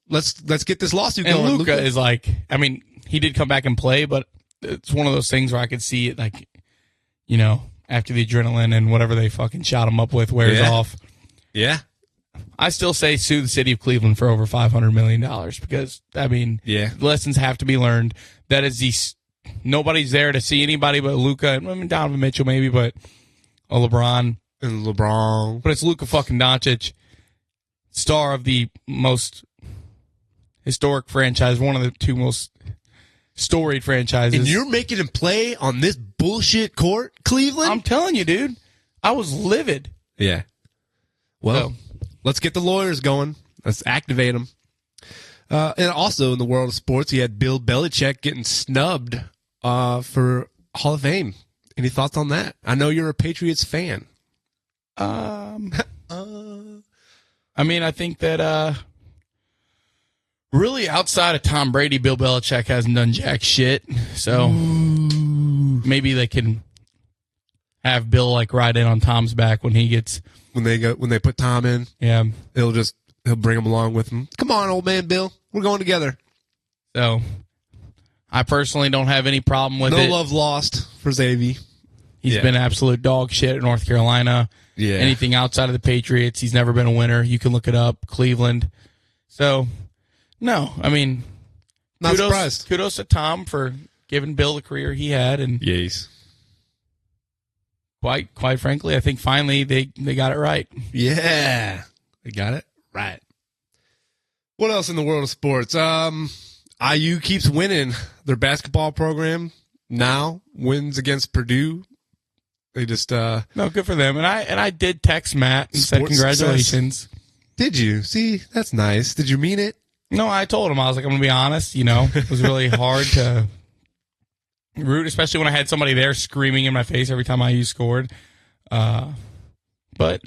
let's get this lawsuit And going. Luka is like, I mean, he did come back and play, but it's one of those things where I could see it, like, you know, after the adrenaline and whatever they fucking shot him up with wears off. Yeah. I still say sue the city of Cleveland for over $500 million because, I mean, lessons have to be learned. That is nobody's there to see anybody but Luka. I mean, Donovan Mitchell maybe, but LeBron. And LeBron. But it's Luka fucking Doncic, star of the most historic franchise, one of the two most storied franchises. And you're making him play on this bullshit court, Cleveland? I'm telling you, dude. I was livid. Yeah. Well, let's get the lawyers going. Let's activate them. And also in the world of sports, you had Bill Belichick getting snubbed for Hall of Fame. Any thoughts on that? I know you're a Patriots fan. I mean, I think that really outside of Tom Brady, Bill Belichick hasn't done jack shit. So maybe they can have Bill like ride in on Tom's back when he gets when they put Tom in. Yeah, he'll bring him along with him. Come on, old man Bill, we're going together. So I personally don't have any problem with it. No love lost for Xavi. He's been absolute dog shit at North Carolina. Yeah. Anything outside of the Patriots, he's never been a winner. You can look it up. Cleveland. So, no, I mean, not surprised. Kudos to Tom for giving Bill the career he had, and yes, quite frankly, I think finally they got it right. Yeah, they got it right. What else in the world of sports? IU keeps winning. Their basketball program now wins against Purdue. They just no, good for them. And I did text Matt and said congratulations. Success. Did you? See, that's nice. Did you mean it? No, I told him. I was like, I'm gonna be honest. You know, it was really hard to root, especially when I had somebody there screaming in my face every time IU scored. But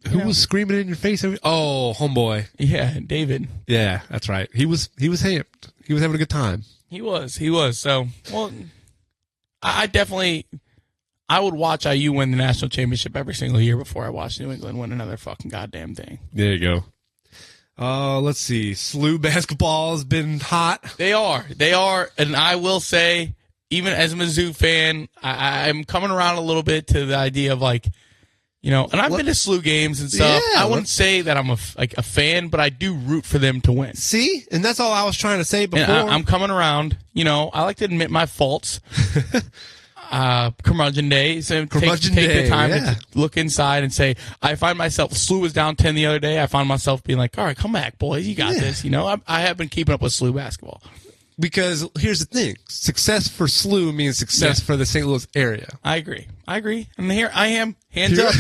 who was screaming in your face? Homeboy. Yeah, David. Yeah, that's right. He was hyped. He was having a good time. He was. So, well, I I would watch IU win the national championship every single year before I watch New England win another fucking goddamn thing. There you go. Let's see. SLU basketball has been hot. They are. And I will say, even as a Mizzou fan, I'm coming around a little bit to the idea of like, and I've been to SLU games and stuff. Yeah, I wouldn't say that I'm a fan, but I do root for them to win. See? And that's all I was trying to say before. And I'm coming around. I like to admit my faults. Curmudgeon days. So take the time to look inside and say, I find myself, SLU was down 10 the other day. I found myself being like, all right, come back, boys. You got this. I have been keeping up with SLU basketball. Because here's the thing. Success for SLU means success for the St. Louis area. I agree. And here I am. Hands up.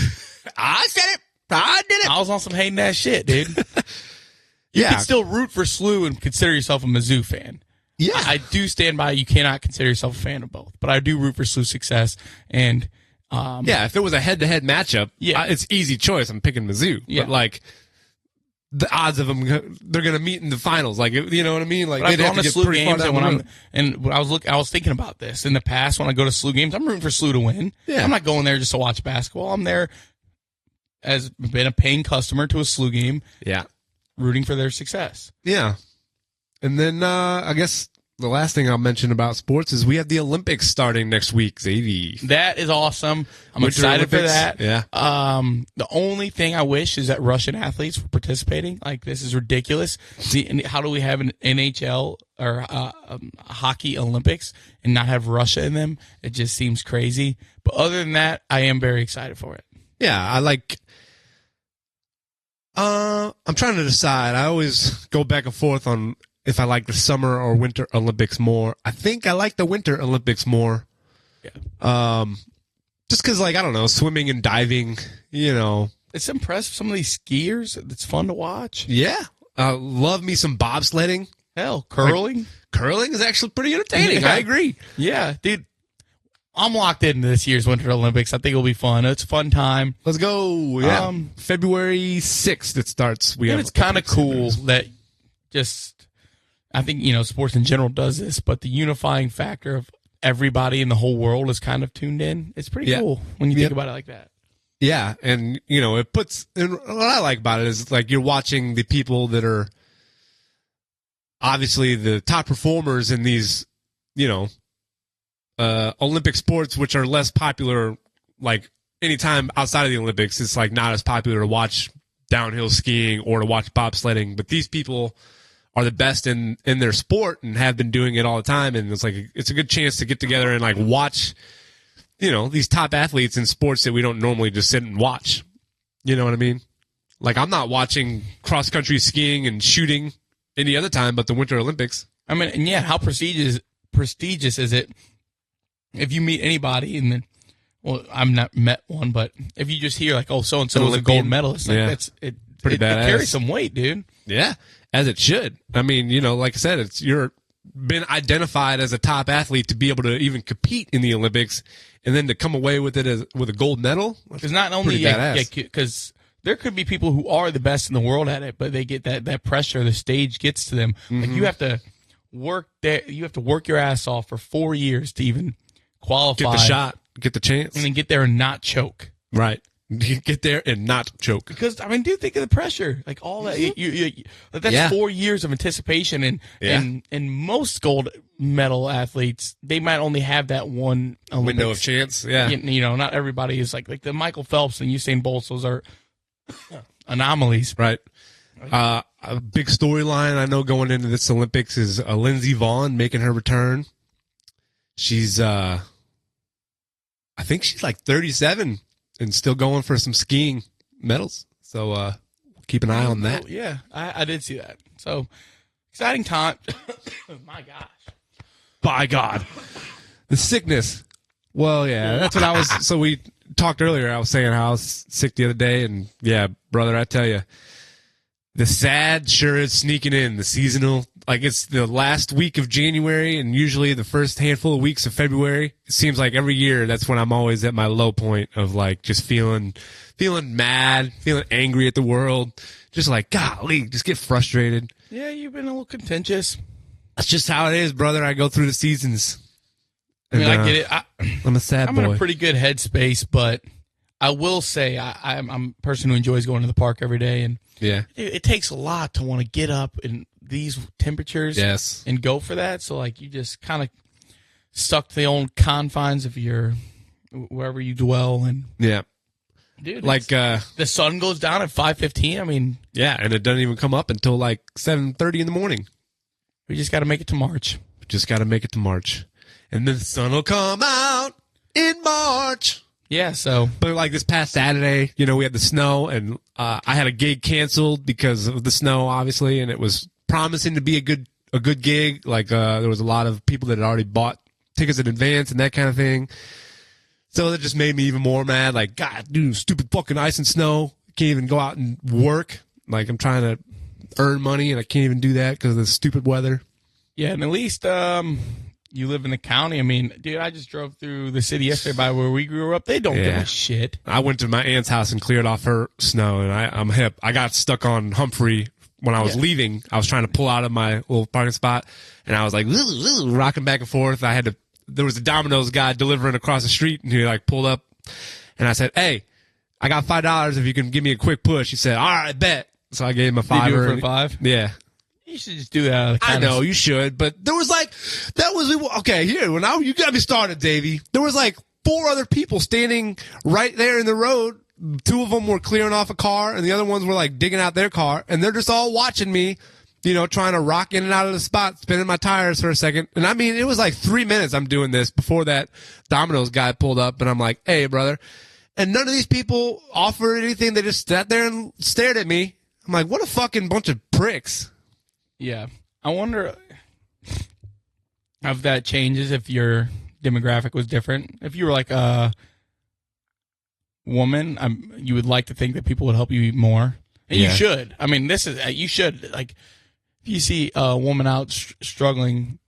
I said it. I did it. I was on some hating ass shit, dude. You can still root for SLU and consider yourself a Mizzou fan. Yeah. I do stand by you cannot consider yourself a fan of both. But I do root for SLU's success. And if it was a head-to-head matchup, it's easy choice. I'm picking Mizzou. Yeah. But like the odds of them, they're going to meet in the finals. Like, you know what I mean? Like they'd have to get pretty far down the road. I was thinking about this in the past when I go to SLU games. I'm rooting for SLU to win. Yeah. I'm not going there just to watch basketball. I'm there as been a paying customer to a SLU game. Yeah. Rooting for their success. Yeah. And then I guess the last thing I'll mention about sports is we have the Olympics starting next week, Xavi. That is awesome. I'm excited for that. Yeah. The only thing I wish is that Russian athletes were participating. Like, this is ridiculous. How do we have an NHL or hockey Olympics and not have Russia in them? It just seems crazy. But other than that, I am very excited for it. Yeah, I like... I'm trying to decide. I always go back and forth on if I like the summer or winter Olympics more. I think I like the winter Olympics more. Yeah. Just because, like, I don't know, swimming and diving, It's impressive. Some of these skiers, it's fun to watch. Yeah. Love me some bobsledding. Hell, curling. Like, curling is actually pretty entertaining. I agree. Yeah, dude. I'm locked into this year's Winter Olympics. I think it'll be fun. It's a fun time. Let's go. Yeah. February 6th it starts. It's kind of cool that I think, sports in general does this, but the unifying factor of everybody in the whole world is kind of tuned in. It's pretty cool when you think about it like that. Yeah. And, it puts, and what I like about it is like you're watching the people that are obviously the top performers in these, Olympic sports, which are less popular, like anytime outside of the Olympics, it's like not as popular to watch downhill skiing or to watch bobsledding. But these people are the best in their sport and have been doing it all the time. And it's like, it's a good chance to get together and like watch, these top athletes in sports that we don't normally just sit and watch. You know what I mean? Like, I'm not watching cross country skiing and shooting any other time but the Winter Olympics. I mean, and how prestigious is it? If you meet anybody and then, well, I've not met one, but if you just hear like, oh, so-and-so is a gold medalist, like it carries some weight, dude. Yeah, as it should. I mean, like I said, you're been identified as a top athlete to be able to even compete in the Olympics and then to come away with it with a gold medal. Because not only, because there could be people who are the best in the world at it, but they get that pressure, the stage gets to them. Mm-hmm. Like you have to work your ass off for 4 years to even qualify, get the shot, get the chance, and then get there and not choke. Right, get there and not choke. Because I mean, dude, think of the pressure, like all that. That's 4 years of anticipation, and most gold medal athletes, they might only have that one Olympics window of chance. Yeah, not everybody is like the Michael Phelps and Usain Bolts. Those are anomalies, right? A big storyline I know going into this Olympics is Lindsey Vonn making her return. She's, I think she's like 37 and still going for some skiing medals. So keep an eye on that. Yeah, I did see that. So exciting time. My gosh. By God. The sickness. Well, yeah, that's what I was. So we talked earlier. I was saying how I was sick the other day. And yeah, brother, I tell you, the sad sure is sneaking in. The seasonal, like it's the last week of January and usually the first handful of weeks of February. It seems like every year that's when I'm always at my low point of like just feeling mad, feeling angry at the world. Just like, golly, just get frustrated. Yeah, you've been a little contentious. That's just how it is, brother. I go through the seasons. I mean, I get it. I'm a sad boy. I'm in a pretty good headspace, but I will say I'm a person who enjoys going to the park every day, and it takes a lot to want to get up in these temperatures and go for that. So, like, you just kind of stuck to the old confines of your wherever you dwell, and dude, like the sun goes down at 5:15. I mean, and it doesn't even come up until like 7:30 in the morning. We just got to make it to March. And then the sun will come out in March. Yeah, so. But like this past Saturday, you know, we had the snow, and I had a gig canceled because of the snow, obviously, and it was promising to be a good gig. Like there was a lot of people that had already bought tickets in advance and that kind of thing. So that just made me even more mad. Like, God, dude, stupid fucking ice and snow. Can't even go out and work. Like, I'm trying to earn money, and I can't even do that because of the stupid weather. Yeah, and at least you live in the county. I mean, dude, I just drove through the city yesterday by where we grew up. They don't give a shit. I went to my aunt's house and cleared off her snow, and I'm hip. I got stuck on Humphrey when I was leaving. I was trying to pull out of my little parking spot, and I was like rocking back and forth. There was a Domino's guy delivering across the street, and he like pulled up, and I said, "Hey, I got $5 if you can give me a quick push." He said, "All right, bet." So I gave him a $5. You do it for $5? Yeah. You should just do that. I know you should, but there was okay. Here, now you got me started, Davey. There was like 4 other people standing right there in the road. 2 of them were clearing off a car, and the other ones were like digging out their car, and they're just all watching me, you know, trying to rock in and out of the spot, spinning my tires for a second. And I mean, it was like 3 minutes I'm doing this before that Domino's guy pulled up, and I'm like, "Hey, brother," and none of these people offered anything. They just sat there and stared at me. I'm like, what a fucking bunch of pricks. Yeah. I wonder if that changes if your demographic was different. If you were like a woman, you would like to think that people would help you more. And you should. I mean, you should. Like, if you see a woman out struggling,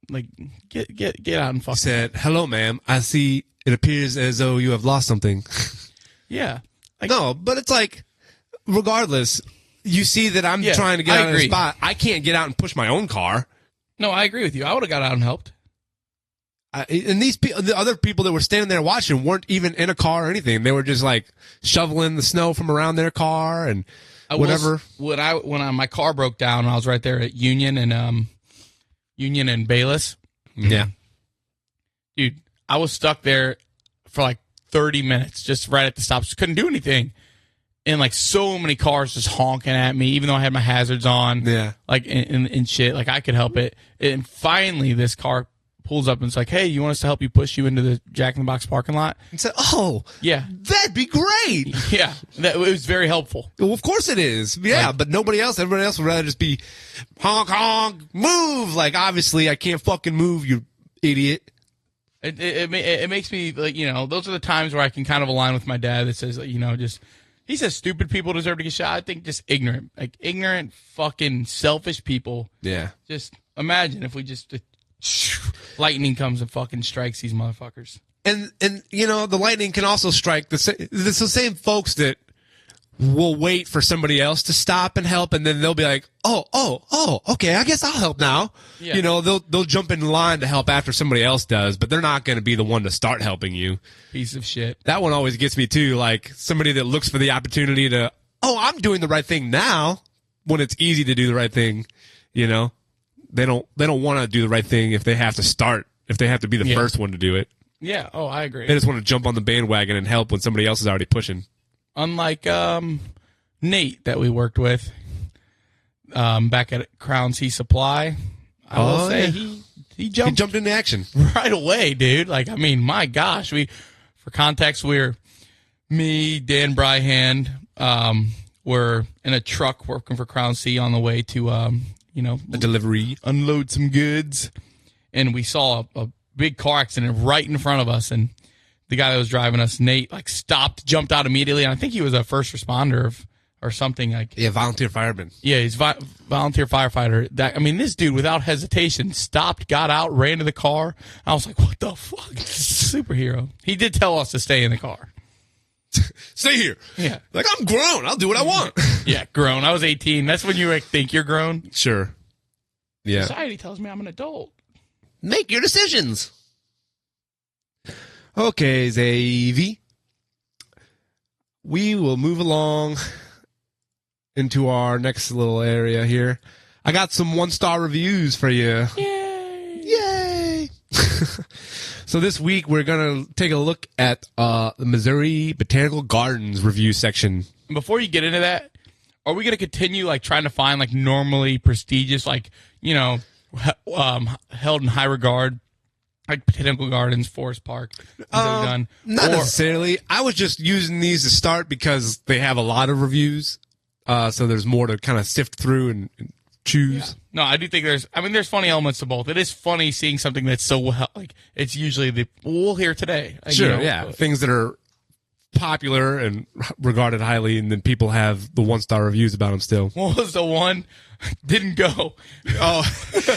like, get out and fuck. He said, "Hello, ma'am. I see it appears as though you have lost something." Yeah. Like, no, but it's like, regardless, you see that I'm trying to get out of the spot. I can't get out and push my own car. No, I agree with you. I would have got out and helped. And the other people that were standing there watching weren't even in a car or anything. They were just like shoveling the snow from around their car and whatever. When my car broke down, I was right there at Union and Bayless. Yeah, dude, I was stuck there for like 30 minutes, just right at the stops. Couldn't do anything. And like so many cars just honking at me, even though I had my hazards on. Yeah. Like and shit. Like I could help it. And finally this car pulls up and it's like, "Hey, you want us to help you push you into the Jack in the Box parking lot?" And said, "Oh, yeah, that'd be great." Yeah. It was very helpful. Well, of course it is. Yeah, but everybody else would rather just be honk, honk, move. Like, obviously I can't fucking move, you idiot. It makes me like, you know, those are the times where I can kind of align with my dad that says, you know, just, he says stupid people deserve to get shot. I think just ignorant, fucking selfish people. Yeah. Just imagine if we just lightning comes and fucking strikes these motherfuckers. And you know, the lightning can also strike the same folks that will wait for somebody else to stop and help, and then they'll be like, oh, okay, I guess I'll help now. Yeah. You know, they'll jump in line to help after somebody else does, but they're not going to be the one to start helping you. Piece of shit. That one always gets me too. Like somebody that looks for the opportunity to, I'm doing the right thing now, when it's easy to do the right thing. You know, they don't want to do the right thing if they have to be the first one to do it. Yeah. Oh, I agree. They just want to jump on the bandwagon and help when somebody else is already pushing. Unlike Nate that we worked with back at Crown Sea Supply, I will say he jumped into action right away, dude. Like, I mean, my gosh, for context, me, Dan Bryhand, were in a truck working for Crown Sea on the way to a delivery, unload some goods, and we saw a big car accident right in front of us, and the guy that was driving us, Nate, like stopped, jumped out immediately. And I think he was a first responder or something like. Yeah, volunteer fireman. Yeah, he's volunteer firefighter. This dude, without hesitation, stopped, got out, ran to the car. I was like, what the fuck? Superhero. He did tell us to stay in the car. Stay here. Yeah. Like, I'm grown. I'll do what I want. Yeah, grown. I was 18. That's when you think you're grown. Sure. Yeah. Society tells me I'm an adult. Make your decisions. Okay, Xavi. We will move along into our next little area here. I got some one-star reviews for you. Yay! So this week we're going to take a look at the Missouri Botanical Gardens review section. Before you get into that, are we going to continue like trying to find like normally prestigious, like, you know, held in high regard, like Botanical Gardens, Forest Park? Not necessarily. I was just using these to start because they have a lot of reviews, so there's more to kind of sift through and choose. Yeah. No, I do think there's funny elements to both. It is funny seeing something that's so like it's usually we'll hear today. Sure, you know, yeah, things that are popular and regarded highly, and then people have the one-star reviews about them still. What was the one? Didn't go. Oh,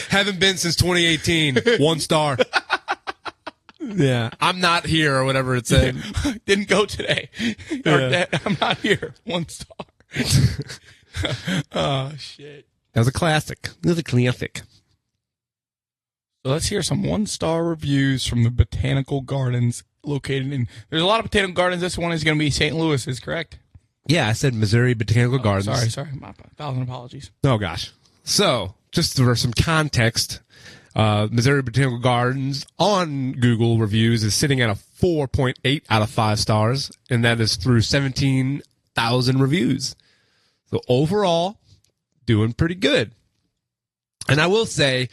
haven't been since 2018. 1 star. Yeah, I'm not here or whatever it said. Didn't go today. Yeah. I'm not here. 1 star. Oh shit. That was a classic. It was a classic. So let's hear some 1-star reviews from the Botanical Gardens located in. There's a lot of Botanical Gardens. This one is going to be St. Louis, is correct? Yeah, I said Missouri Botanical Gardens. Sorry. My 1,000 apologies. Oh, gosh. So, just for some context, Missouri Botanical Gardens on Google reviews is sitting at a 4.8 out of 5 stars, and that is through 17,000 reviews. So, overall, doing pretty good. And I will say,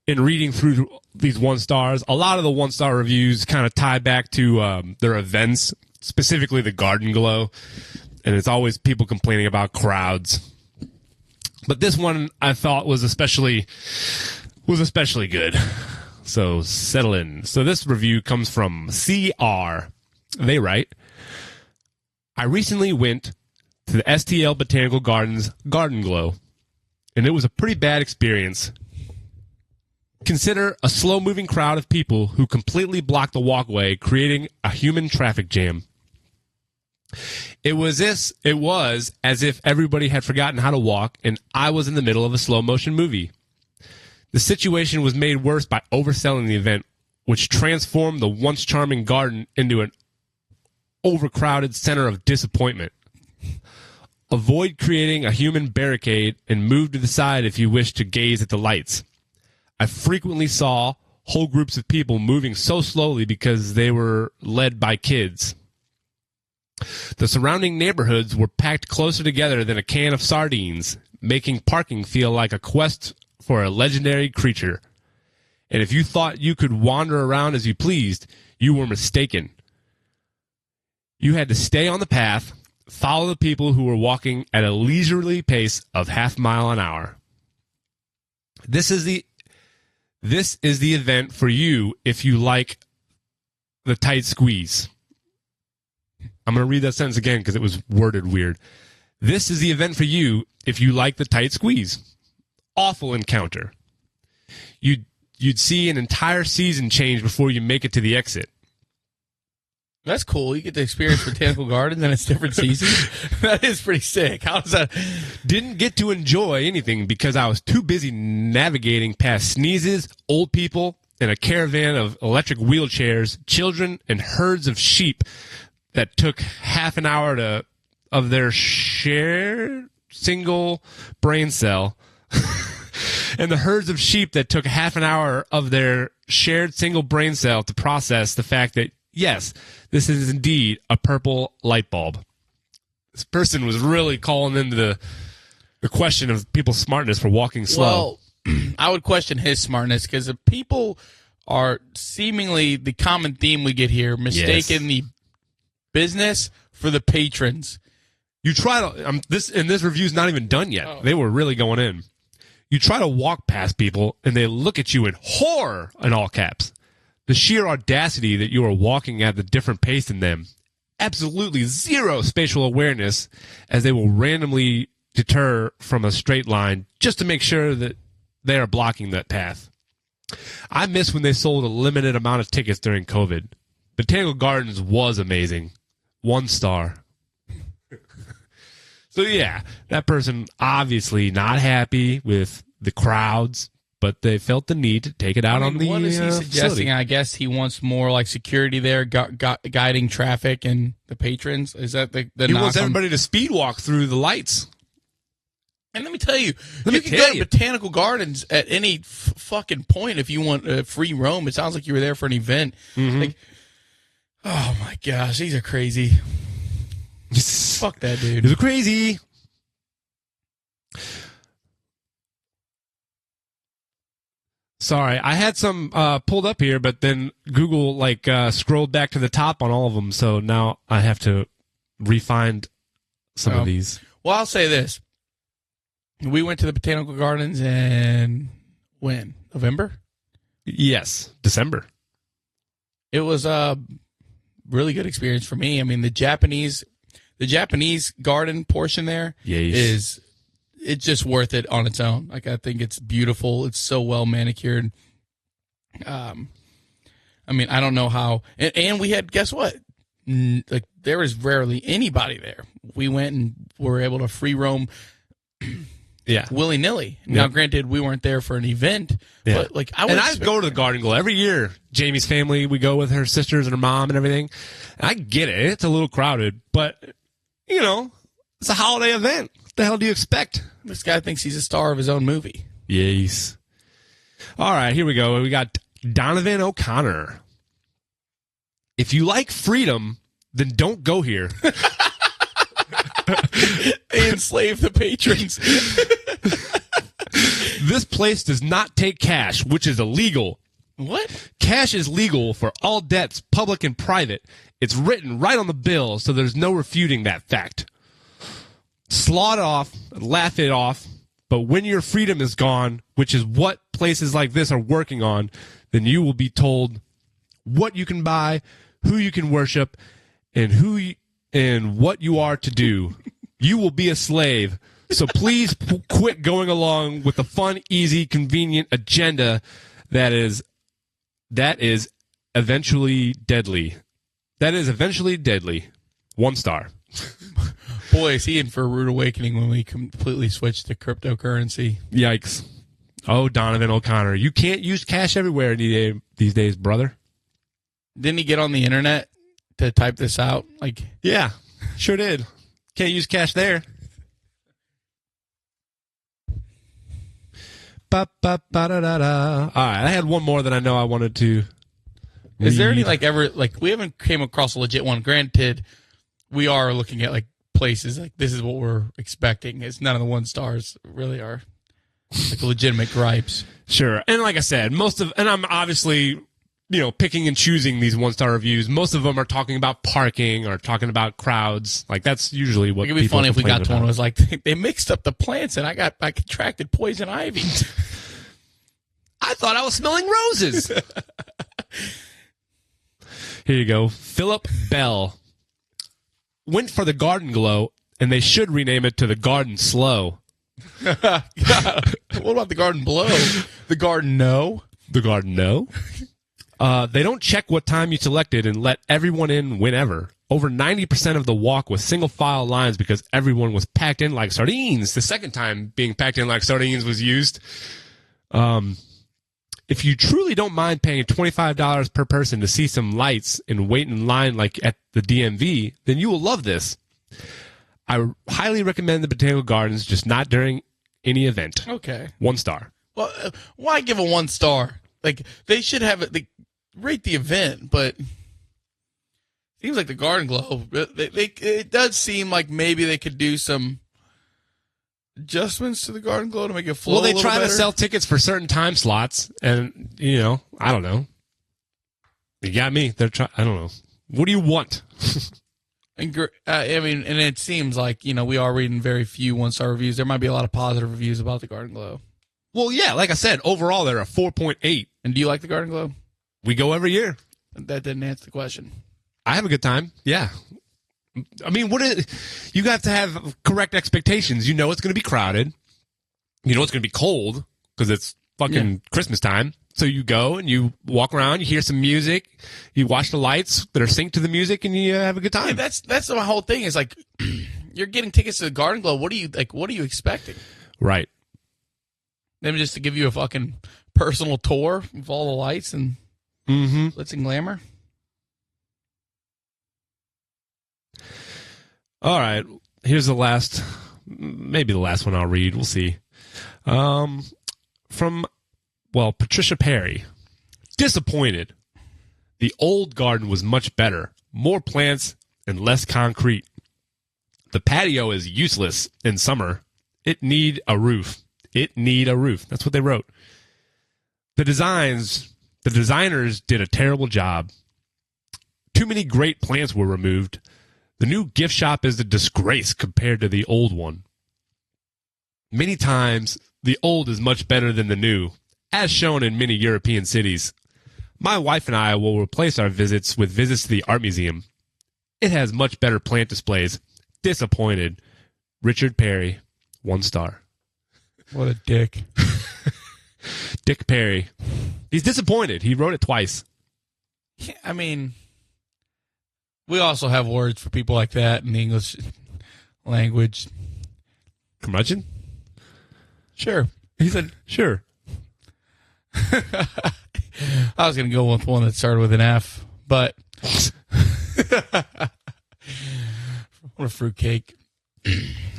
in reading through these 1 stars, a lot of the 1-star reviews kind of tie back to their events, specifically the Garden Glow. And it's always people complaining about crowds. But this one I thought was especially good. So settle in. So this review comes from CR. They write, I recently went to the S.T.L. Botanical Gardens Garden Glow, and it was a pretty bad experience. Consider a slow-moving crowd of people who completely blocked the walkway, creating a human traffic jam. It was as if everybody had forgotten how to walk, and I was in the middle of a slow-motion movie. The situation was made worse by overselling the event, which transformed the once charming garden into an overcrowded center of disappointment. Avoid creating a human barricade and move to the side if you wish to gaze at the lights. I frequently saw whole groups of people moving so slowly because they were led by kids. The surrounding neighborhoods were packed closer together than a can of sardines, making parking feel like a quest for a legendary creature. And if you thought you could wander around as you pleased, you were mistaken. You had to stay on the path, follow the people who were walking at a leisurely pace of half mile an hour. This is the event for you if you like the tight squeeze. I'm going to read that sentence again because it was worded weird. This is the event for you if you like the tight squeeze. Awful encounter. You'd see an entire season change before you make it to the exit. That's cool. You get to experience Botanical Gardens and its different seasons. That is pretty sick. How does that? Didn't get to enjoy anything because I was too busy navigating past sneezes, old people, and a caravan of electric wheelchairs, children, and herds of sheep that took half an hour of their shared single brain cell. And the herds of sheep that took half an hour of their shared single brain cell to process the fact that, yes, this is indeed a purple light bulb. This person was really calling into the question of people's smartness for walking slow. Well, I would question his smartness because the people are seemingly the common theme we get here, mistaking the business for the patrons. You try to this review's not even done yet. Oh. They were really going in. You try to walk past people and they look at you in horror in all caps. The sheer audacity that you are walking at a different pace than them. Absolutely zero spatial awareness as they will randomly deter from a straight line just to make sure that they are blocking that path. I miss when they sold a limited amount of tickets during COVID. Botanical Gardens was amazing. 1 star. So yeah, that person obviously not happy with the crowds, but they felt the need to take it out on the what is he suggesting? facility. I guess he wants more like security there, guiding traffic and the patrons. Is that the He knock wants on- everybody to speed walk through the lights. And let me tell you, Let you me can tell go to you. Botanical Gardens at any fucking point if you want free roam. It sounds like you were there for an event. Mm-hmm. Like, oh my gosh, these are crazy. Fuck that dude. It's crazy. Sorry, I had some pulled up here, but then Google scrolled back to the top on all of them, so now I have to refind some of these. Well, I'll say this. We went to the Botanical Gardens in when? November? Yes, December. It was a really good experience for me. I mean, the Japanese garden portion there Yes. it's just worth it on its own. Like, I think it's beautiful. It's so well manicured. I mean, I don't know how. And we had, guess what? Like, there was rarely anybody there. We went and were able to free roam. Yeah. Willy-nilly. Now, granted, we weren't there for an event, but like I go to the Garden Glow every year. Jamie's family, we go with her sisters and her mom and everything. And I get it. It's a little crowded, but, it's a holiday event. What the hell do you expect? This guy thinks he's a star of his own movie. Yes. All right, here we go. We got Donovan O'Connor. If you like freedom, then don't go here. They enslave the patrons. This place does not take cash, which is illegal. What? Cash is legal for all debts, public and private. It's written right on the bill, so there's no refuting that fact. Slaw it off, laugh it off, but when your freedom is gone, which is what places like this are working on, then you will be told what you can buy, who you can worship, and what you are to do. You will be a slave. So please quit going along with the fun, easy, convenient agenda that is eventually deadly. That is eventually deadly. 1 star. Boy, is he in for a rude awakening when we completely switched to cryptocurrency. Yikes. Oh, Donovan O'Connor. You can't use cash everywhere these days, brother. Didn't he get on the internet to type this out? Like, Yeah, sure did. Can't use cash there. Ba-ba-ba-da-da-da. All right, I had one more that I know I wanted to is there any read. we haven't came across a legit one. Granted, we are looking at places this is what we're expecting. It's none of the 1 stars really are legitimate gripes. Sure. And like I said, and I'm obviously, picking and choosing these 1-star reviews. Most of them are talking about parking or talking about crowds. Like, that's usually what It'd be people funny if we got complain to one about. that was like, they mixed up the plants and I contracted poison ivy. I thought I was smelling roses. Here you go. Philip Bell went for the Garden Glow, and they should rename it to the Garden Slow. What about the Garden Below? The Garden No? The Garden No. They don't check what time you selected and let everyone in whenever. Over 90% of the walk was single file lines because everyone was packed in like sardines. The second time being packed in like sardines was used. If you truly don't mind paying $25 per person to see some lights and wait in line like at the DMV, then you will love this. I highly recommend the Botanical Gardens, just not during any event. Okay. 1 star. Well, why give a 1 star? They should have it. They rate the event, but seems like the Garden Glow. It does seem like maybe they could do some adjustments to the Garden Glow to make it flow. Well, they a little try better. to sell tickets for certain time slots, and I don't know. You got me. I don't know. What do you want? And and it seems like we are reading very few 1-star reviews. There might be a lot of positive reviews about the Garden Glow. Well, yeah, like I said, overall they're a 4.8. And do you like the Garden Glow? We go every year. That didn't answer the question. I have a good time. Yeah. I mean, you have to have correct expectations. You know it's going to be crowded. You know it's going to be cold because it's fucking Christmas time. So you go and you walk around, you hear some music, you watch the lights that are synced to the music, and you have a good time. Yeah, that's my whole thing. Is you're getting tickets to the Garden Glow. What are you expecting? Right. Them just to give you a fucking personal tour of all the lights and glitz and glamour. All right. Here's the last, maybe the last one I'll read. We'll see. From Patricia Perry. Disappointed. The old garden was much better. More plants and less concrete. The patio is useless in summer. It need a roof. That's what they wrote. The designers did a terrible job. Too many great plants were removed. The new gift shop is a disgrace compared to the old one. Many times, the old is much better than the new, as shown in many European cities. My wife and I will replace our visits with visits to the art museum. It has much better plant displays. Disappointed. Richard Perry, 1 star. What a dick. Dick Perry. He's disappointed. He wrote it twice. Yeah, I mean, we also have words for people like that in the English language. Curmudgeon? Sure. He said, sure. I was going to go with one that started with an F, but what a fruitcake.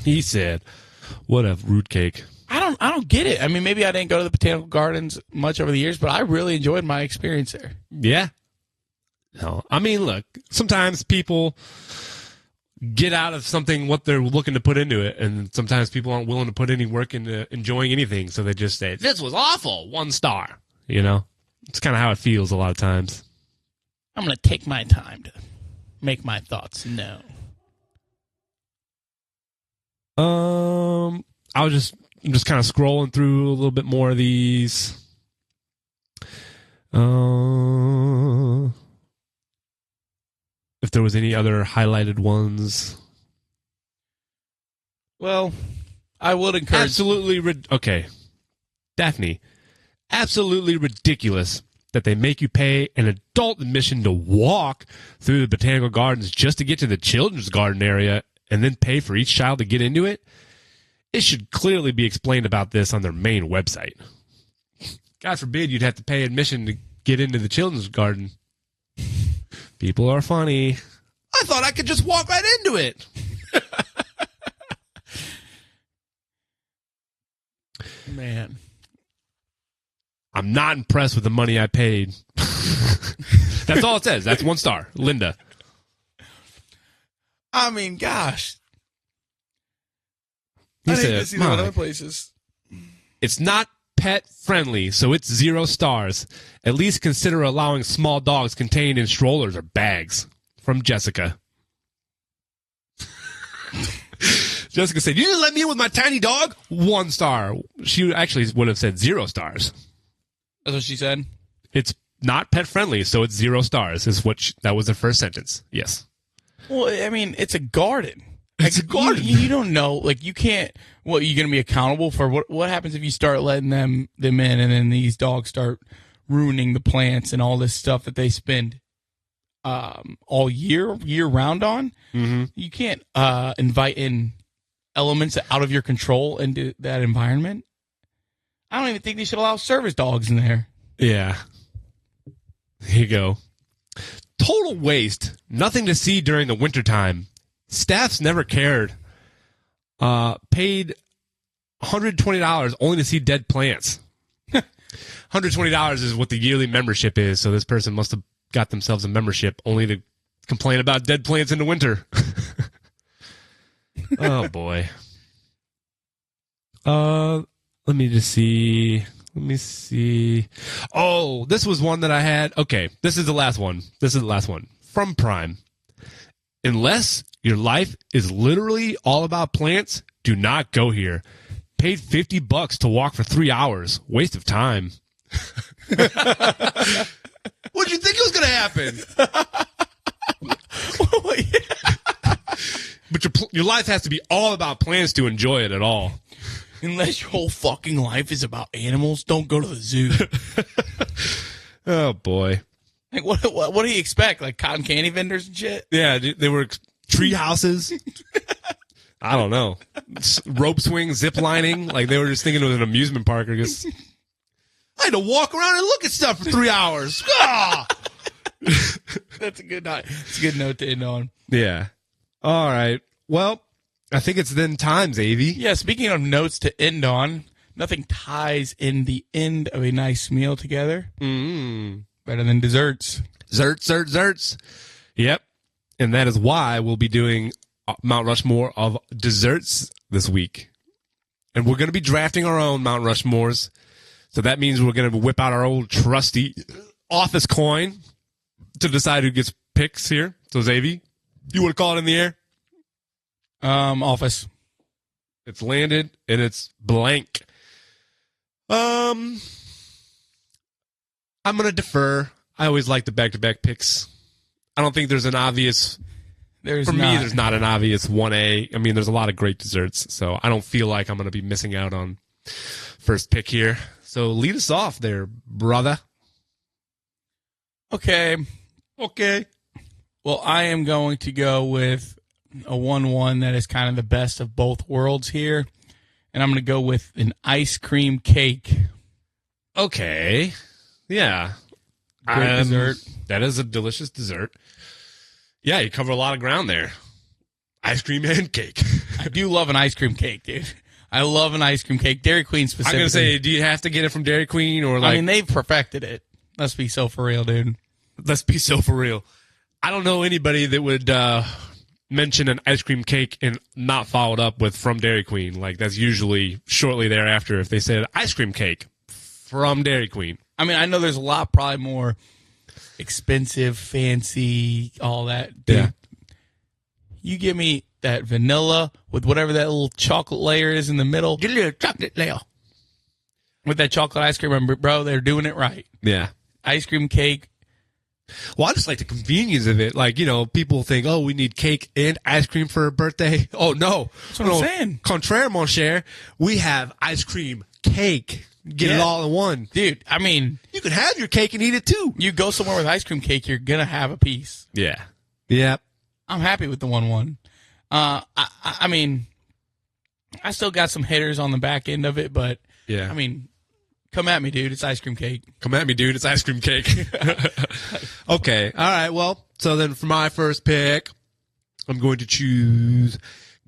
He said, what a fruitcake. I don't get it. I mean, maybe I didn't go to the Botanical Gardens much over the years, but I really enjoyed my experience there. Yeah. No, I mean, look, sometimes people get out of something what they're looking to put into it, and sometimes people aren't willing to put any work into enjoying anything, so they just say, this was awful, 1 star. You know? It's kind of how it feels a lot of times. I'm going to take my time to make my thoughts known. I'm just kind of scrolling through a little bit more of these. If there was any other highlighted ones. Well, I would encourage... Absolutely... Okay. Daphne. Absolutely ridiculous that they make you pay an adult admission to walk through the Botanical Gardens just to get to the children's garden area and then pay for each child to get into it. It should clearly be explained about this on their main website. God forbid you'd have to pay admission to get into the children's garden. People are funny. I thought I could just walk right into it. Man. I'm not impressed with the money I paid. That's all it says. That's 1 star. Linda. I mean, gosh. He I said, need to see that other places. It's not pet friendly, so it's 0 stars. At least consider allowing small dogs contained in strollers or bags. From Jessica. Jessica said, you didn't let me in with my tiny dog? 1 star. She actually would have said 0 stars. That's what she said? It's not pet friendly, so it's 0 stars. Is what that was the first sentence. Yes. Well, I mean, it's a garden. It's a garden. You don't know. Like, you can't. What, you're going to be accountable for? What happens if you start letting them in, and then these dogs start ruining the plants and all this stuff that they spend all year round on? Mm-hmm. You can't invite in elements out of your control into that environment. I don't even think they should allow service dogs in there. Yeah. Here you go. Total waste. Nothing to see during the wintertime. Staffs never cared. Paid $120 only to see dead plants. $120 is what the yearly membership is, so this person must have got themselves a membership only to complain about dead plants in the winter. Oh, boy. Let me just see. Let me see. Oh, this was one that I had. Okay, this is the last one. From Prime. Unless your life is literally all about plants, do not go here. Paid $50 to walk for 3 hours. Waste of time. What'd you think was going to happen? Oh, yeah. But your life has to be all about plants to enjoy it at all. Unless your whole fucking life is about animals, don't go to the zoo. Oh, boy. Like, what do you expect? Like cotton candy vendors and shit? Yeah, they were tree houses. I don't know. Rope swing, zip lining. Like they were just thinking it was an amusement park. I guess. I had to walk around and look at stuff for 3 hours. Ah! That's a good note. It's a good note to end on. Yeah. All right. Well, I think it's then time, Xavi. Yeah, speaking of notes to end on, nothing ties in the end of a nice meal together. Better than desserts. Zerts. Yep. And that is why we'll be doing Mount Rushmore of desserts this week. And we're going to be drafting our own Mount Rushmores. So that means we're going to whip out our old trusty office coin to decide who gets picks here. So, Xavi, you want to call it in the air? Office. It's landed, and it's blank. I'm going to defer. I always like the back-to-back picks. I don't think there's an obvious... There's not an obvious 1A. I mean, there's a lot of great desserts, so I don't feel like I'm going to be missing out on first pick here. So lead us off there, brother. Okay. Well, I am going to go with a 1-1 that is kind of the best of both worlds here. And I'm going to go with an ice cream cake. Okay. Yeah. Great dessert. That is a delicious dessert. Yeah, you cover a lot of ground there. Ice cream and cake. I do love an ice cream cake, dude. I love an ice cream cake. Dairy Queen specifically. I'm going to say, do you have to get it from Dairy Queen? Or like? I mean, they've perfected it. Let's be so for real, dude. Let's be so for real. I don't know anybody that would mention an ice cream cake and not follow it up with from Dairy Queen. Like, that's usually shortly thereafter if they said ice cream cake from Dairy Queen. I mean, I know there's a lot probably more expensive, fancy, all that. Dude, yeah. You give me that vanilla with whatever that little chocolate layer is in the middle. Get a little chocolate layer. With that chocolate ice cream, bro, they're doing it right. Yeah. Ice cream cake. Well, I just like the convenience of it. Like, you know, people think, oh, we need cake and ice cream for a birthday. Oh, no. That's what I'm saying. Contraire, mon cher. We have ice cream cake. Get it all in one. Dude, I mean. You can have your cake and eat it, too. You go somewhere with ice cream cake, you're going to have a piece. Yeah. Yep. I'm happy with the 1-1. I mean, I still got some hitters on the back end of it, but, yeah. I mean, come at me, dude. It's ice cream cake. Come at me, dude. It's ice cream cake. Okay. All right. Well, so then for my first pick, I'm going to choose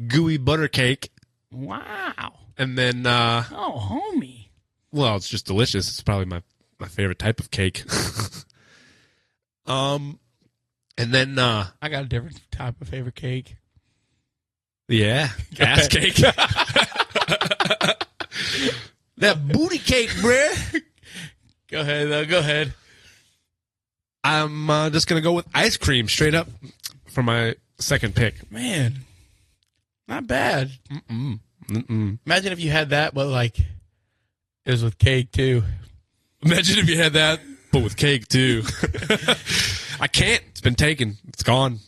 gooey butter cake. Wow. And then, oh, homie. Well, it's just delicious. It's probably my favorite type of cake. And then, I got a different type of favorite cake. Yeah. Ass cake. That booty cake, bruh. Go ahead, though. Go ahead. I'm just going to go with ice cream straight up for my second pick. Man, not bad. Imagine if you had that, but like it was with cake too. Imagine if you had that, but with cake too. I can't. It's been taken. It's gone.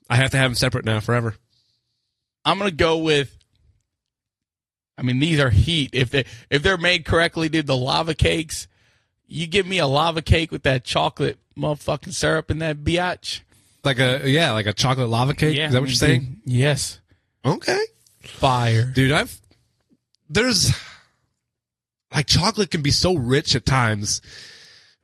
I have to have them separate now forever. I'm going to go with, I mean, these are heat. If they're made correctly, dude, the lava cakes, you give me a lava cake with that chocolate motherfucking syrup in that biatch. Like a chocolate lava cake? Yeah, Is that what you're saying? Yes. Okay. Fire. Dude, there's, like, chocolate can be so rich at times.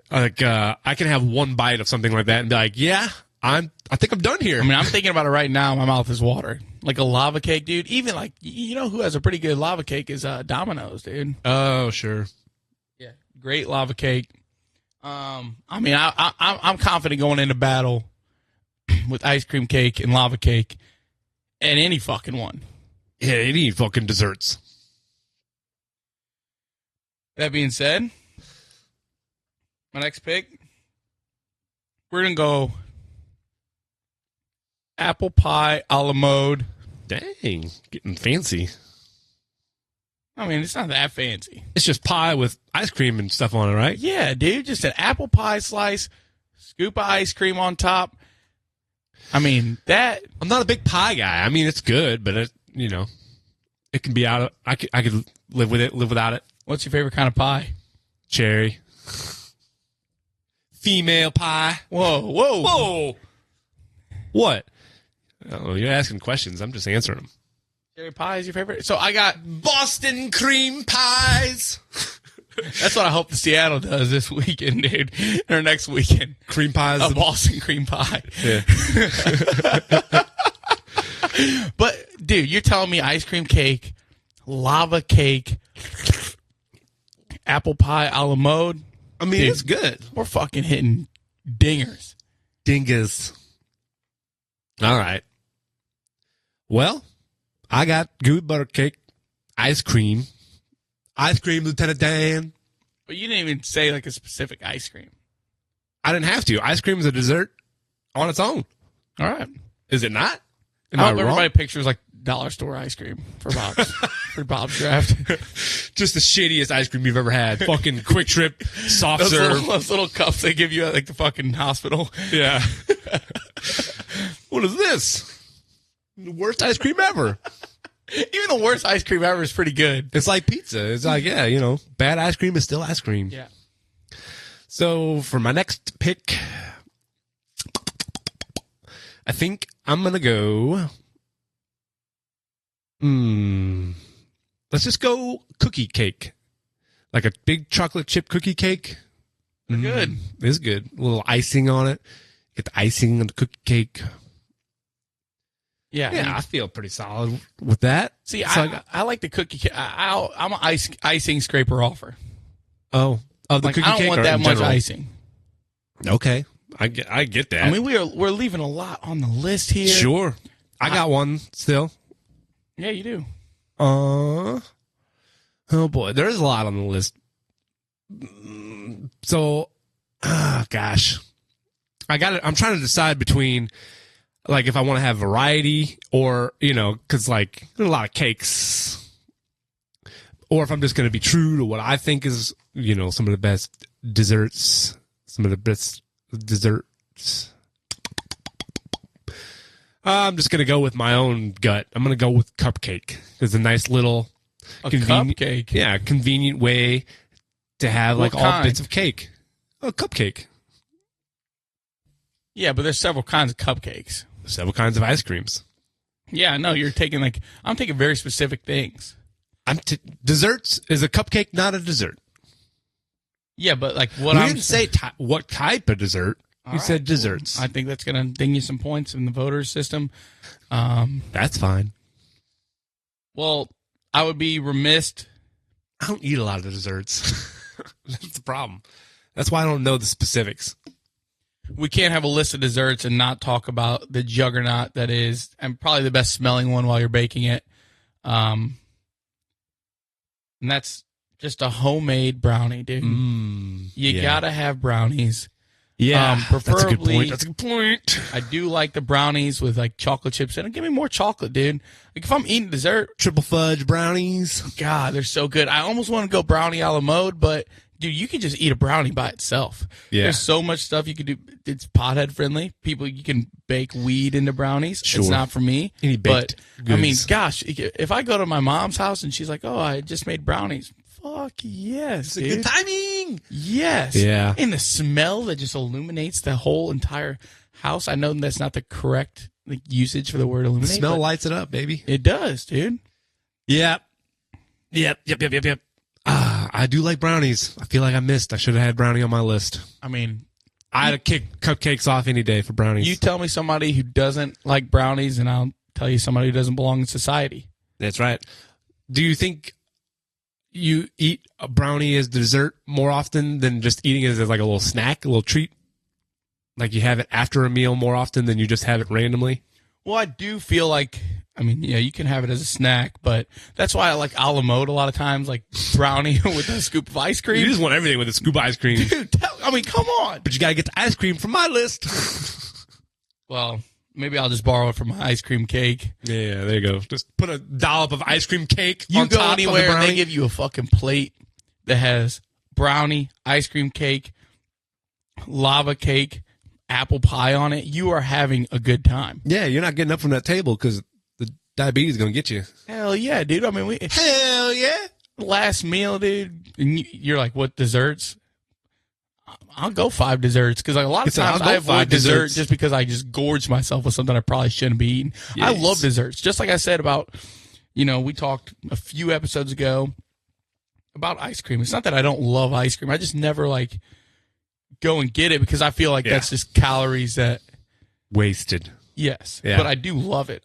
Like, I can have one bite of something like that and be like, yeah, I think I'm done here. I mean, I'm thinking about it right now. My mouth is watering. Like a lava cake, dude. Even like, you know who has a pretty good lava cake is Domino's, dude. Oh, sure. Yeah, great lava cake. I mean, I'm confident going into battle with ice cream cake and lava cake and any fucking one. Yeah, any fucking desserts. That being said, my next pick, we're going to go apple pie a la mode. Dang, getting fancy. I mean, it's not that fancy. It's just pie with ice cream and stuff on it, right? Yeah, dude, just an apple pie slice, scoop of ice cream on top. I mean, that... I'm not a big pie guy. I mean, it's good, but it can be out of... I could live with it, live without it. What's your favorite kind of pie? Cherry. Female pie. Whoa. What? Oh, you're asking questions. I'm just answering them. Cherry pie is your favorite? So I got Boston cream pies. That's what I hope the Seattle does this weekend, dude. Or next weekend. Cream pies. A Boston cream pie. Yeah. But, dude, you're telling me ice cream cake, lava cake, apple pie a la mode? I mean, Dude, it's good. We're fucking hitting dingers. Dingus. All right. Well, I got gooey butter cake, ice cream, Lieutenant Dan. But you didn't even say like a specific ice cream. I didn't have to. Ice cream is a dessert on its own. All right. Is it not? I hope everybody pictures like dollar store ice cream for Bob's for Bob's draft. Just the shittiest ice cream you've ever had. Fucking Quick Trip, soft serve. Those little cups they give you at like the fucking hospital. Yeah. What is this? The worst ice cream ever. Even the worst ice cream ever is pretty good. It's like pizza. It's like, yeah, you know, bad ice cream is still ice cream. Yeah. So for my next pick, I think I'm going to go. Let's just go cookie cake. Like a big chocolate chip cookie cake. They're good. It's good. A little icing on it. Get the icing on the cookie cake. Yeah. I feel pretty solid with that. See, So I like the cookie cake. I'm an icing scraper offer. of the Like, cookie I don't cake want or that in much general? icing. Okay. I get that. I mean, we're leaving a lot on the list here. Sure. I got one still. Yeah, you do. Oh boy, there's a lot on the list. So, gosh, I got it. I'm trying to decide between, like, if I want to have variety or, you know, because like there's a lot of cakes, or if I'm just going to be true to what I think is, you know, some of the best desserts. I'm just going to go with my own gut. I'm going to go with cupcake. It's a nice little Cupcake. Yeah, convenient way to have like What all kind? bits of cake. A cupcake. Yeah, but there's several kinds of cupcakes. Several kinds of ice creams. Yeah, no, you're taking I'm taking very specific things. Desserts is a cupcake, not a dessert. Yeah, but like We didn't say what type of dessert. We said desserts. I think that's going to ding you some points in the voters system. That's fine. Well, I would be remiss. I don't eat a lot of desserts. That's the problem. That's why I don't know the specifics. We can't have a list of desserts and not talk about the juggernaut that is, and probably the best smelling one while you're baking it. And that's just a homemade brownie, dude. You gotta have brownies. Yeah, preferably. That's a good point. I do like the brownies with like chocolate chips in it. Give me more chocolate, dude. Like if I'm eating dessert, Triple fudge brownies. God, they're so good. I almost want to go brownie a la mode, but dude, you can just eat a brownie by itself. Yeah. There's so much stuff you can do. It's pothead friendly. You can bake weed into brownies. Sure. It's not for me. Any baked But I mean, goods. gosh, if I go to my mom's house and she's like, "Oh, I just made brownies." Fuck yes, dude. Good timing. Yes. Yeah. And the smell that just illuminates the whole entire house. I know that's not the correct usage for the word The illuminate. smell but lights it up, baby. it does, dude. Yep. I do like brownies. I feel like I should have had brownie on my list. I mean, I'd kick cupcakes off any day for brownies. you tell me somebody who doesn't like brownies, and I'll tell you somebody who doesn't belong in society. That's right. Do you think you eat a brownie as dessert more often than just eating it as like a little snack, a little treat? Like you have it after a meal more often than you just have it randomly? Well, I do feel like, I mean, yeah, you can have it as a snack, but that's why I like a la mode a lot of times, like brownie with a scoop of ice You cream. just want everything with a scoop of ice cream. Dude, I mean, come on. But you got to get the ice cream from my list. Well, maybe I'll just borrow it from my ice cream cake. Yeah, there you go. Just put a dollop of ice cream cake You on go top anywhere of the and brownie. they give you a fucking plate that has brownie, ice cream cake, lava cake, apple pie on it. You are having a good time. Yeah, you're not getting up from that table because the diabetes is going to get you. Hell yeah, dude. I mean, Hell yeah. last meal, dude. And you're like, what desserts? I'll go 5 desserts because like a lot of Listen, times I'll go I avoid 5 dessert desserts. just because I just gorge myself with something I probably shouldn't be eating. I Yes. love desserts. Just like I said about, we talked a few episodes ago about ice cream. It's not that I don't love ice cream. I just never like go and get it because I feel like that's just calories that wasted. Yes, yeah. But I do love it.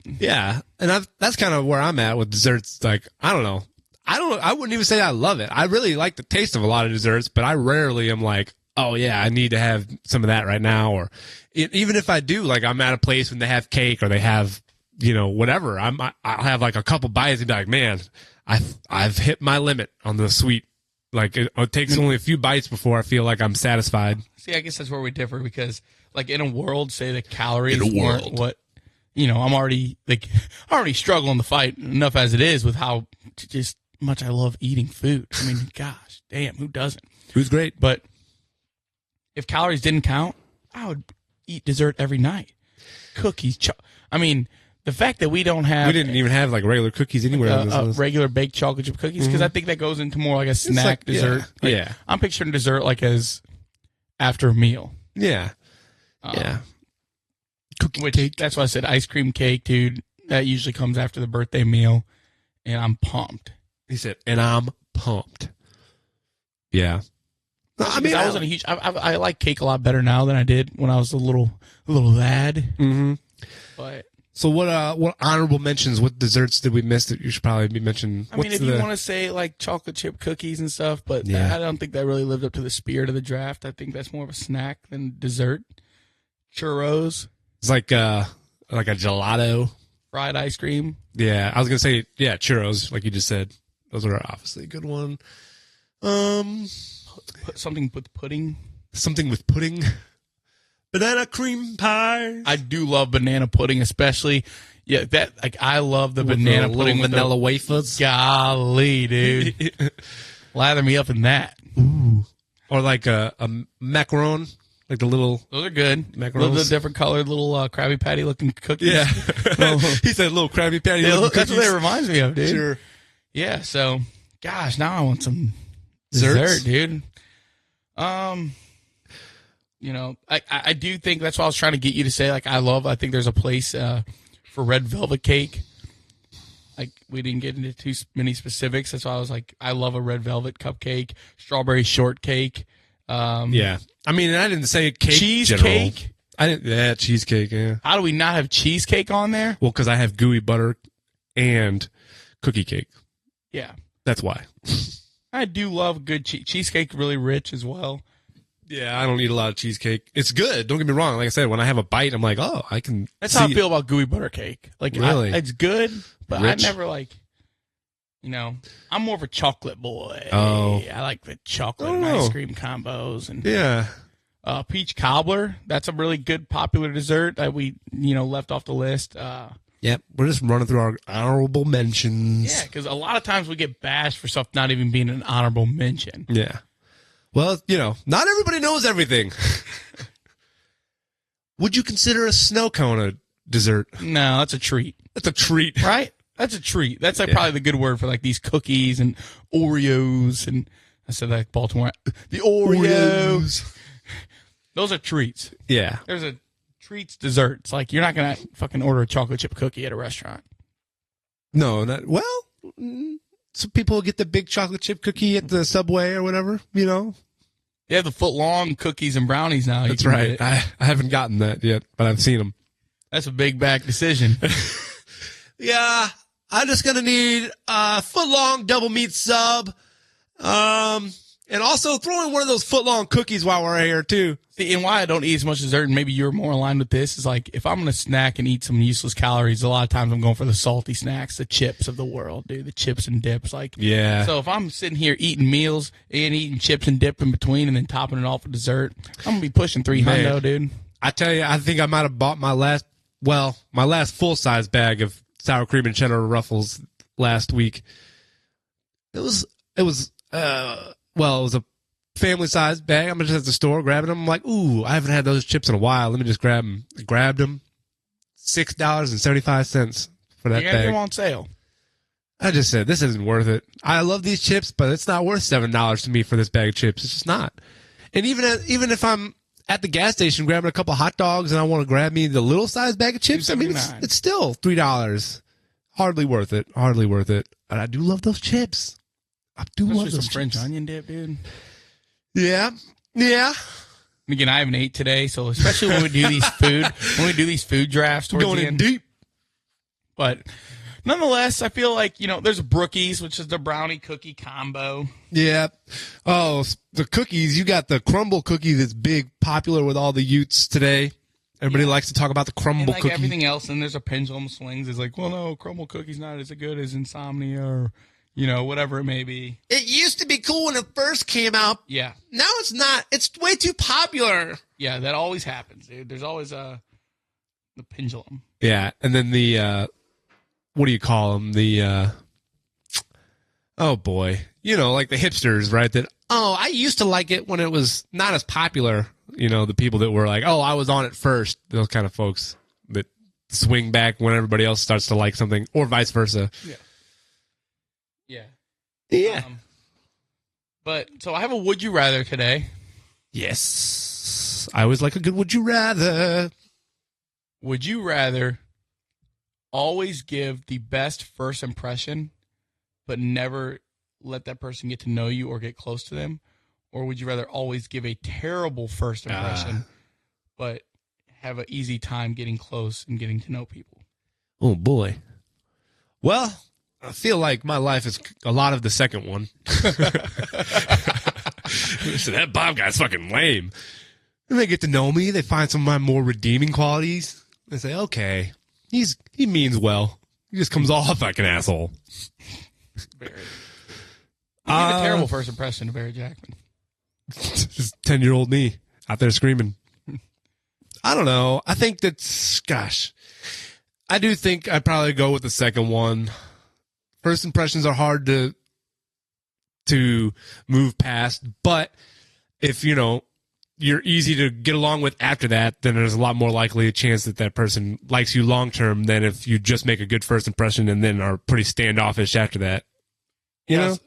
Yeah, and that's kind of where I'm at with desserts. Like, I don't know. I wouldn't even say I love it. I really like the taste of a lot of desserts, but I rarely am like, oh yeah, I need to have some of that right now. Or even if I do, like I'm at a place when they have cake or they have, whatever. I'll have like a couple bites and be like, man, I've hit my limit on the sweet. Like it takes only a few bites before I feel like I'm satisfied. See, I guess that's where we differ because, like, in a world, say the calories weren't what, I'm already struggling to fight enough as it is with how just much I love eating food. I mean, gosh, damn, who doesn't? Food's great, but if calories didn't count, I would eat dessert every night. Cookies, I mean, the fact that we didn't even have like regular cookies anywhere on this list. Regular baked chocolate chip cookies, because I think that goes into more like a snack dessert. Yeah, like, I'm picturing dessert like as after a meal. Yeah. Yeah. Cookie cake. That's why I said ice cream cake, dude. That usually comes after the birthday meal, and I'm pumped. He said, and I'm pumped. Yeah. I mean, I wasn't a huge. I like cake a lot better now than I did when I was a little lad. Mm-hmm. But so what honorable mentions? What desserts did we miss that you should probably be mentioning? I mean, if you want to say like chocolate chip cookies and stuff, but I don't think that really lived up to the spirit of the draft. I think that's more of a snack than dessert. Churros. It's like a gelato. Fried ice cream. Yeah, I was gonna say churros, like you just said. Those are obviously a good one. Something with pudding. Something with pudding. Banana cream pie. I do love banana pudding, especially. Yeah, that I love the banana pudding with vanilla wafers. Golly, dude, lather me up in that. Ooh. Or like a macaron, like the little. Those are good. Macarons. Little different colored, little Krabby Patty looking cookies. Yeah, he said little Krabby Patty. That's what it reminds me of, dude. Sure. Yeah. So, gosh, now I want some dessert, dude. I do think that's what I was trying to get you to say. Like, I think there's a place for red velvet cake. Like, we didn't get into too many specifics. That's why I was like, I love a red velvet cupcake, strawberry shortcake. Yeah. I mean, I didn't say cake. Cheesecake. I didn't. Yeah, cheesecake. Yeah. How do we not have cheesecake on there? Well, because I have gooey butter and cookie cake. Yeah. That's why. I do love good cheesecake, really rich as well. Yeah, I don't eat a lot of cheesecake. It's good. Don't get me wrong. Like I said, when I have a bite, I'm like, oh, I can. That's how I feel about gooey butter cake. Like, really? It's good, but rich. I never like. I'm more of a chocolate boy. Oh, I like the chocolate and ice cream combos and peach cobbler. That's a really good popular dessert that we left off the list. Yep, we're just running through our honorable mentions. Yeah, because a lot of times we get bashed for stuff not even being an honorable mention. Yeah. Well, not everybody knows everything. Would you consider a snow cone a dessert? No, that's a treat. That's a treat. Right? That's a treat. That's probably the good word for like these cookies and Oreos. And I said like Baltimore. The Oreos. Those are treats. Yeah. There's a treats desserts. Like, you're not going to fucking order a chocolate chip cookie at a restaurant. No, some people get the big chocolate chip cookie at the Subway or whatever, They have the foot-long cookies and brownies now. That's right. I haven't gotten that yet, but I've seen them. That's a big back decision. Yeah, I'm just going to need a foot-long double meat sub. And also throw in one of those foot-long cookies while we're here, too. See, and why I don't eat as much dessert, and maybe you're more aligned with this, is like, if I'm going to snack and eat some useless calories, a lot of times I'm going for the salty snacks, the chips of the world, dude, the chips and dips. Like, yeah. So if I'm sitting here eating meals and eating chips and dip in between and then topping it off with dessert, I'm going to be pushing $300, dude. I tell you, I think I might have bought my last full-size bag of sour cream and cheddar Ruffles last week. It was a family-sized bag. I'm just at the store grabbing them. I'm like, ooh, I haven't had those chips in a while. Let me just grab them. Grabbed them. $6.75 for that bag. Get them on sale. I just said, this isn't worth it. I love these chips, but it's not worth $7 to me for this bag of chips. It's just not. And even if I'm at the gas station grabbing a couple hot dogs and I want to grab me the little-sized bag of chips, I mean, it's still $3. hardly worth it. Hardly worth it. And I do love those chips. I do love those some French chips. onion dip, dude. Yeah. Yeah. Again, I haven't ate today, so especially when we do these food drafts towards Going the in end. deep. But nonetheless, I feel like, there's Brookies, which is the brownie cookie combo. Yeah. Oh, the cookies. You got the crumble cookie that's big, popular with all the youths today. Everybody likes to talk about the crumble and cookie. everything else, and there's a pendulum swings. It's like, well, no, crumble cookie's not as good as insomnia or, whatever it may be. It used to be cool when it first came out. Yeah. Now it's not. It's way too popular. Yeah, that always happens, dude. There's always the pendulum. Yeah, and then the what do you call them? The oh boy, like the hipsters, right? That I used to like it when it was not as popular. The people that were like, oh, I was on it first. Those kind of folks that swing back when everybody else starts to like something, or vice versa. Yeah. Yeah. Yeah. But so I have a would you rather today. Yes. I always like a good would you rather. Would you rather always give the best first impression, but never let that person get to know you or get close to them? Or would you rather always give a terrible first impression, but have an easy time getting close and getting to know people? Oh, boy. Well, I feel like my life is a lot of the second one. So that Bob guy's fucking lame. And they get to know me. They find some of my more redeeming qualities. They say, okay, he means well. He just comes off like an asshole. Barry. You give a terrible first impression to Barry Jackman. Just 10-year-old me out there screaming. I don't know. I think that's, gosh, I do think I'd probably go with the second one. First impressions are hard to move past, but if, you're easy to get along with after that, then there's a lot more likely a chance that that person likes you long term than if you just make a good first impression and then are pretty standoffish after that. You know?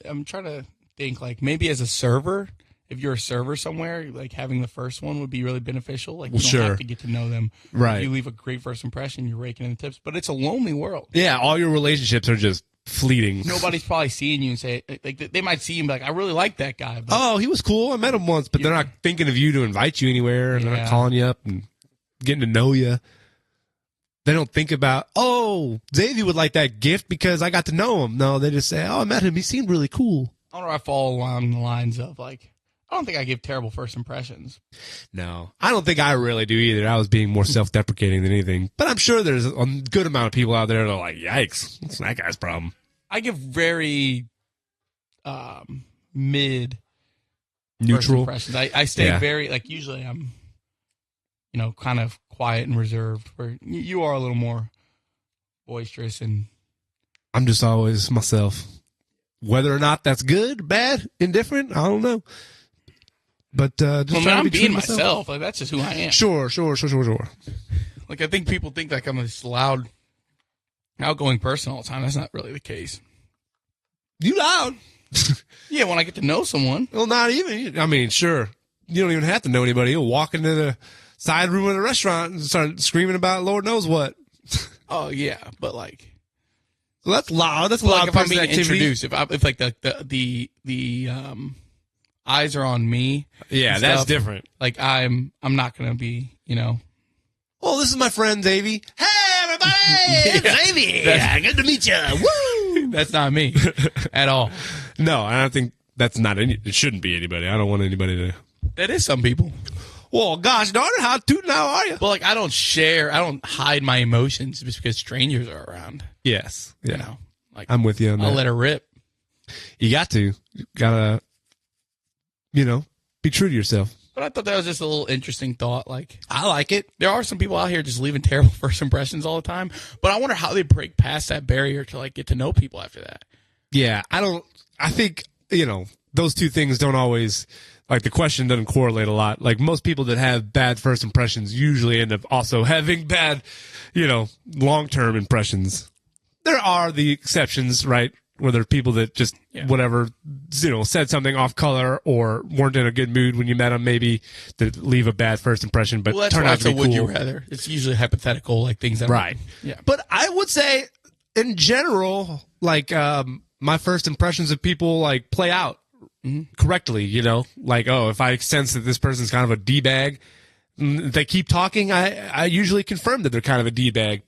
I'm trying to think, like, maybe as a server, if you're a server somewhere, like having the first one would be really beneficial. Like, you don't have to get to know them. Right. If you leave a great first impression, you're raking in the tips. But it's a lonely world. Yeah, all your relationships are just fleeting. Nobody's probably seeing you and say, like, they might see you and be like, I really like that guy. But, oh, he was cool. I met him once, but they're not thinking of you to invite you anywhere, and they're not calling you up and getting to know you. They don't think about, oh, Xavi would like that gift because I got to know him. No, they just say, oh, I met him. He seemed really cool. I don't know if I fall along the lines of, like, I don't think I give terrible first impressions. No, I don't think I really do either. I was being more self-deprecating than anything. But I'm sure there's a good amount of people out there that are like, yikes, what's that guy's problem? I give very mid neutral first impressions. I stay very, like, usually I'm, kind of quiet and reserved, where you are a little more boisterous. And I'm just always myself. Whether or not that's good, bad, indifferent, I don't know. But I'm being myself. Like, that's just who I am. Sure. Like, I think people think like I'm this loud, outgoing person all the time. That's not really the case. You loud? Yeah, when I get to know someone. Well, not even. I mean, sure. You don't even have to know anybody. You'll walk into the side room of the restaurant and start screaming about Lord knows what. Oh yeah, but like. Well, that's loud. That's loud. Like if I'm being introduced, if like the eyes are on me, yeah, that's different. Like I'm not gonna be, Well, this is my friend Xavi. Hey, everybody, Xavi. Good to meet you. Woo! That's not me at all. No, I don't think that's not any. It shouldn't be anybody. I don't want anybody to. That is some people. Well, gosh darn it, how tootin' how are you? But like, I don't hide my emotions just because strangers are around. Yes. Yeah. Like I'm with you on that. I'll let her rip. You got to. You gotta, be true to yourself. But I thought that was just a little interesting thought. Like, I like it. There are some people out here just leaving terrible first impressions all the time. But I wonder how they break past that barrier to like get to know people after that. Yeah, I think, those two things don't always, like the question doesn't correlate a lot. Like most people that have bad first impressions usually end up also having bad, long-term impressions. There are the exceptions, right? Where there are people that just whatever, said something off color or weren't in a good mood when you met them, maybe that leave a bad first impression, but turn out to be cool. Would you rather? It's usually hypothetical, like things that right. Yeah. But I would say in general, like my first impressions of people like play out correctly. You know, like if I sense that this person's kind of a d-bag, they keep talking. I usually confirm that they're kind of a d-bag.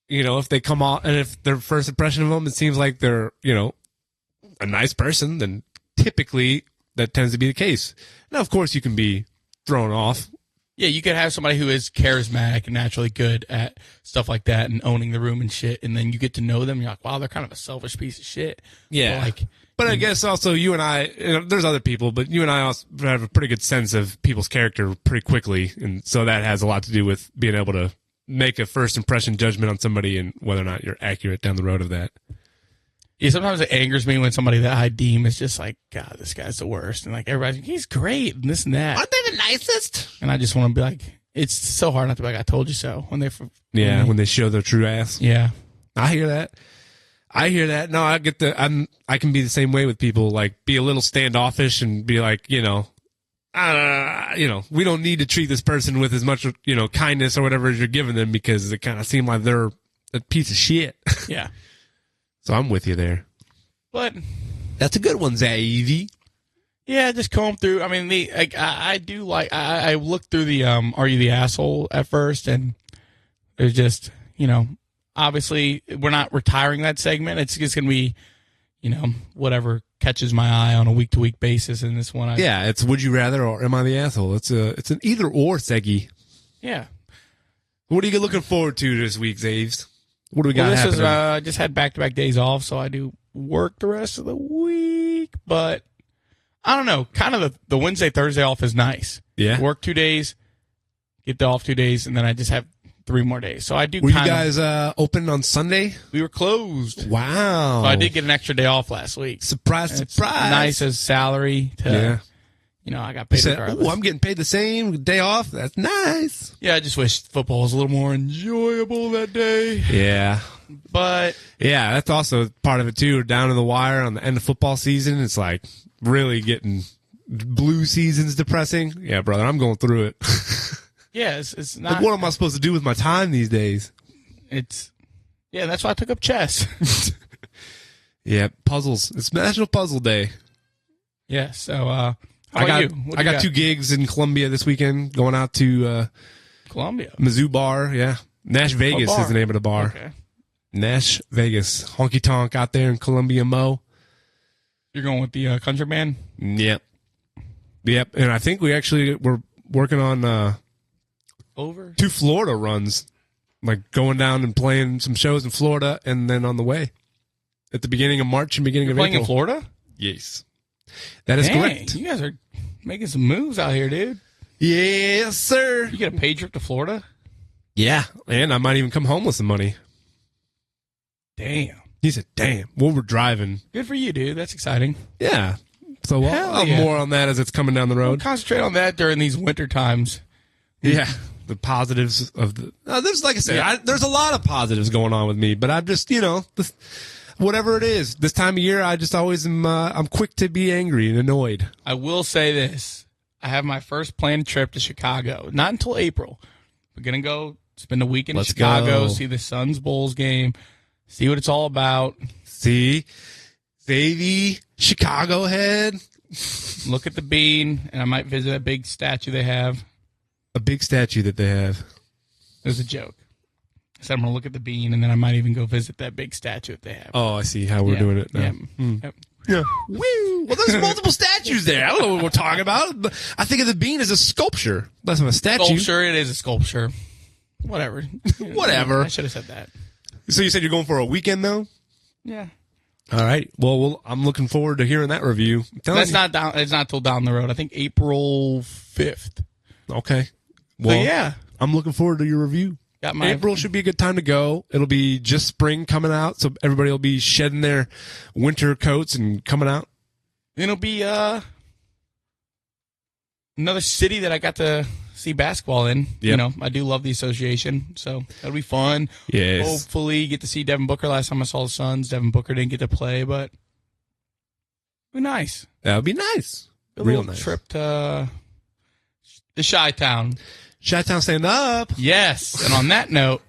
You know, if they come off and if their first impression of them, it seems like they're a nice person, then typically that tends to be the case. Now, of course, you can be thrown off. Yeah, you could have somebody who is charismatic and naturally good at stuff like that and owning the room and shit, and then you get to know them, and you're like, wow, they're kind of a selfish piece of shit. Yeah. But I guess also you and I, there's other people, but you and I also have a pretty good sense of people's character pretty quickly, and so that has a lot to do with being able to make a first impression judgment on somebody and whether or not you're accurate down the road of that. Yeah, sometimes it angers me when somebody that I deem is just like, God, this guy's the worst. And like, everybody's like, he's great and this and that. Aren't they the nicest? And I just want to be like, it's so hard not to be like, I told you so. When they show their true ass. Yeah. I hear that. No, I get I can be the same way with people, like be a little standoffish and be like, we don't need to treat this person with as much, kindness or whatever as you're giving them because it kind of seems like they're a piece of shit. Yeah. So I'm with you there. But that's a good one, Xavi. Yeah, just comb through. I mean, I do like, I looked through the Are You the Asshole at first, and there's just, obviously we're not retiring that segment. It's just going to be, whatever catches my eye on a week-to-week basis. And this one, it's Would You Rather or Am I the Asshole? It's an either-or seggy. Yeah. What are you looking forward to this week, Zaves? What do we got this happening? I just had back-to-back days off, so I do work the rest of the week. But I don't know. Kind of the Wednesday, Thursday off is nice. Yeah. Work 2 days, get off 2 days, and then I just have 3 more days. So I do. Were you guys open on Sunday? We were closed. Wow. So I did get an extra day off last week. Surprise. Nice as salary to. Yeah. I got paid regardless. I'm getting paid the same day off. That's nice. Yeah, I just wish football was a little more enjoyable that day. Yeah. But yeah, that's also part of it too. Down to the wire on the end of football season, it's like really getting blue season's depressing. Yeah, brother, I'm going through it. Yeah, it's not. Like, what am I supposed to do with my time these days? That's why I took up chess. Yeah, puzzles. It's National Puzzle Day. Yeah, so I got 2 gigs in Columbia this weekend. Going out to Columbia, Mizzou Bar. Yeah, Nash Vegas is the name of the bar. Okay. Nash Vegas, honky tonk out there in Columbia, Mo. You're going with the country band? Yep. And I think we're working on over 2 Florida runs, like going down and playing some shows in Florida, and then on the way at the beginning of March and beginning of April. Playing in Florida? Yes, that is correct. You guys are making some moves out here, dude. Yes, sir. You get a paid trip to Florida? Yeah, and I might even come home with some money. Damn. He said, damn. Well, we're driving. Good for you, dude. That's exciting. Yeah. So I'll more on that as it's coming down the road. We'll concentrate on that during these winter times. Yeah. The positives of there's, like I said, there's a lot of positives going on with me, but I'm just, whatever it is, this time of year, I just always am, I'm quick to be angry and annoyed. I will say this. I have my first planned trip to Chicago. Not until April. We're going to go spend a weekend in Chicago, see the Suns Bulls game, see what it's all about. See? Xavi, Chicago head. Look at the bean, and I might visit a big statue they have. A big statue that they have. It was a joke. I said I'm going to look at the bean, and then I might even go visit that big statue that they have. Oh, I see how we're doing it now. Yeah. Woo. Well, there's multiple statues there. I don't know what we're talking about. I think of the bean as a sculpture. Less of a statue. Sculpture, it is a sculpture. Whatever. Whatever. I should have said that. So you said you're going for a weekend, though? Yeah. All right. Well, I'm looking forward to hearing that review. It's not till down the road. I think April 5th. Okay. Well, so, yeah. I'm looking forward to your review. April should be a good time to go. It'll be just spring coming out, so everybody will be shedding their winter coats and coming out. It'll be another city that I got to see basketball in. Yep. I do love the association, so that'll be fun. Yes. Hopefully get to see Devin Booker. Last time I saw the Suns, Devin Booker didn't get to play, but it'll be nice. That'll be nice. Real nice. Trip to the Chi-Town. Chi-Town stand up. Yes. And on that note,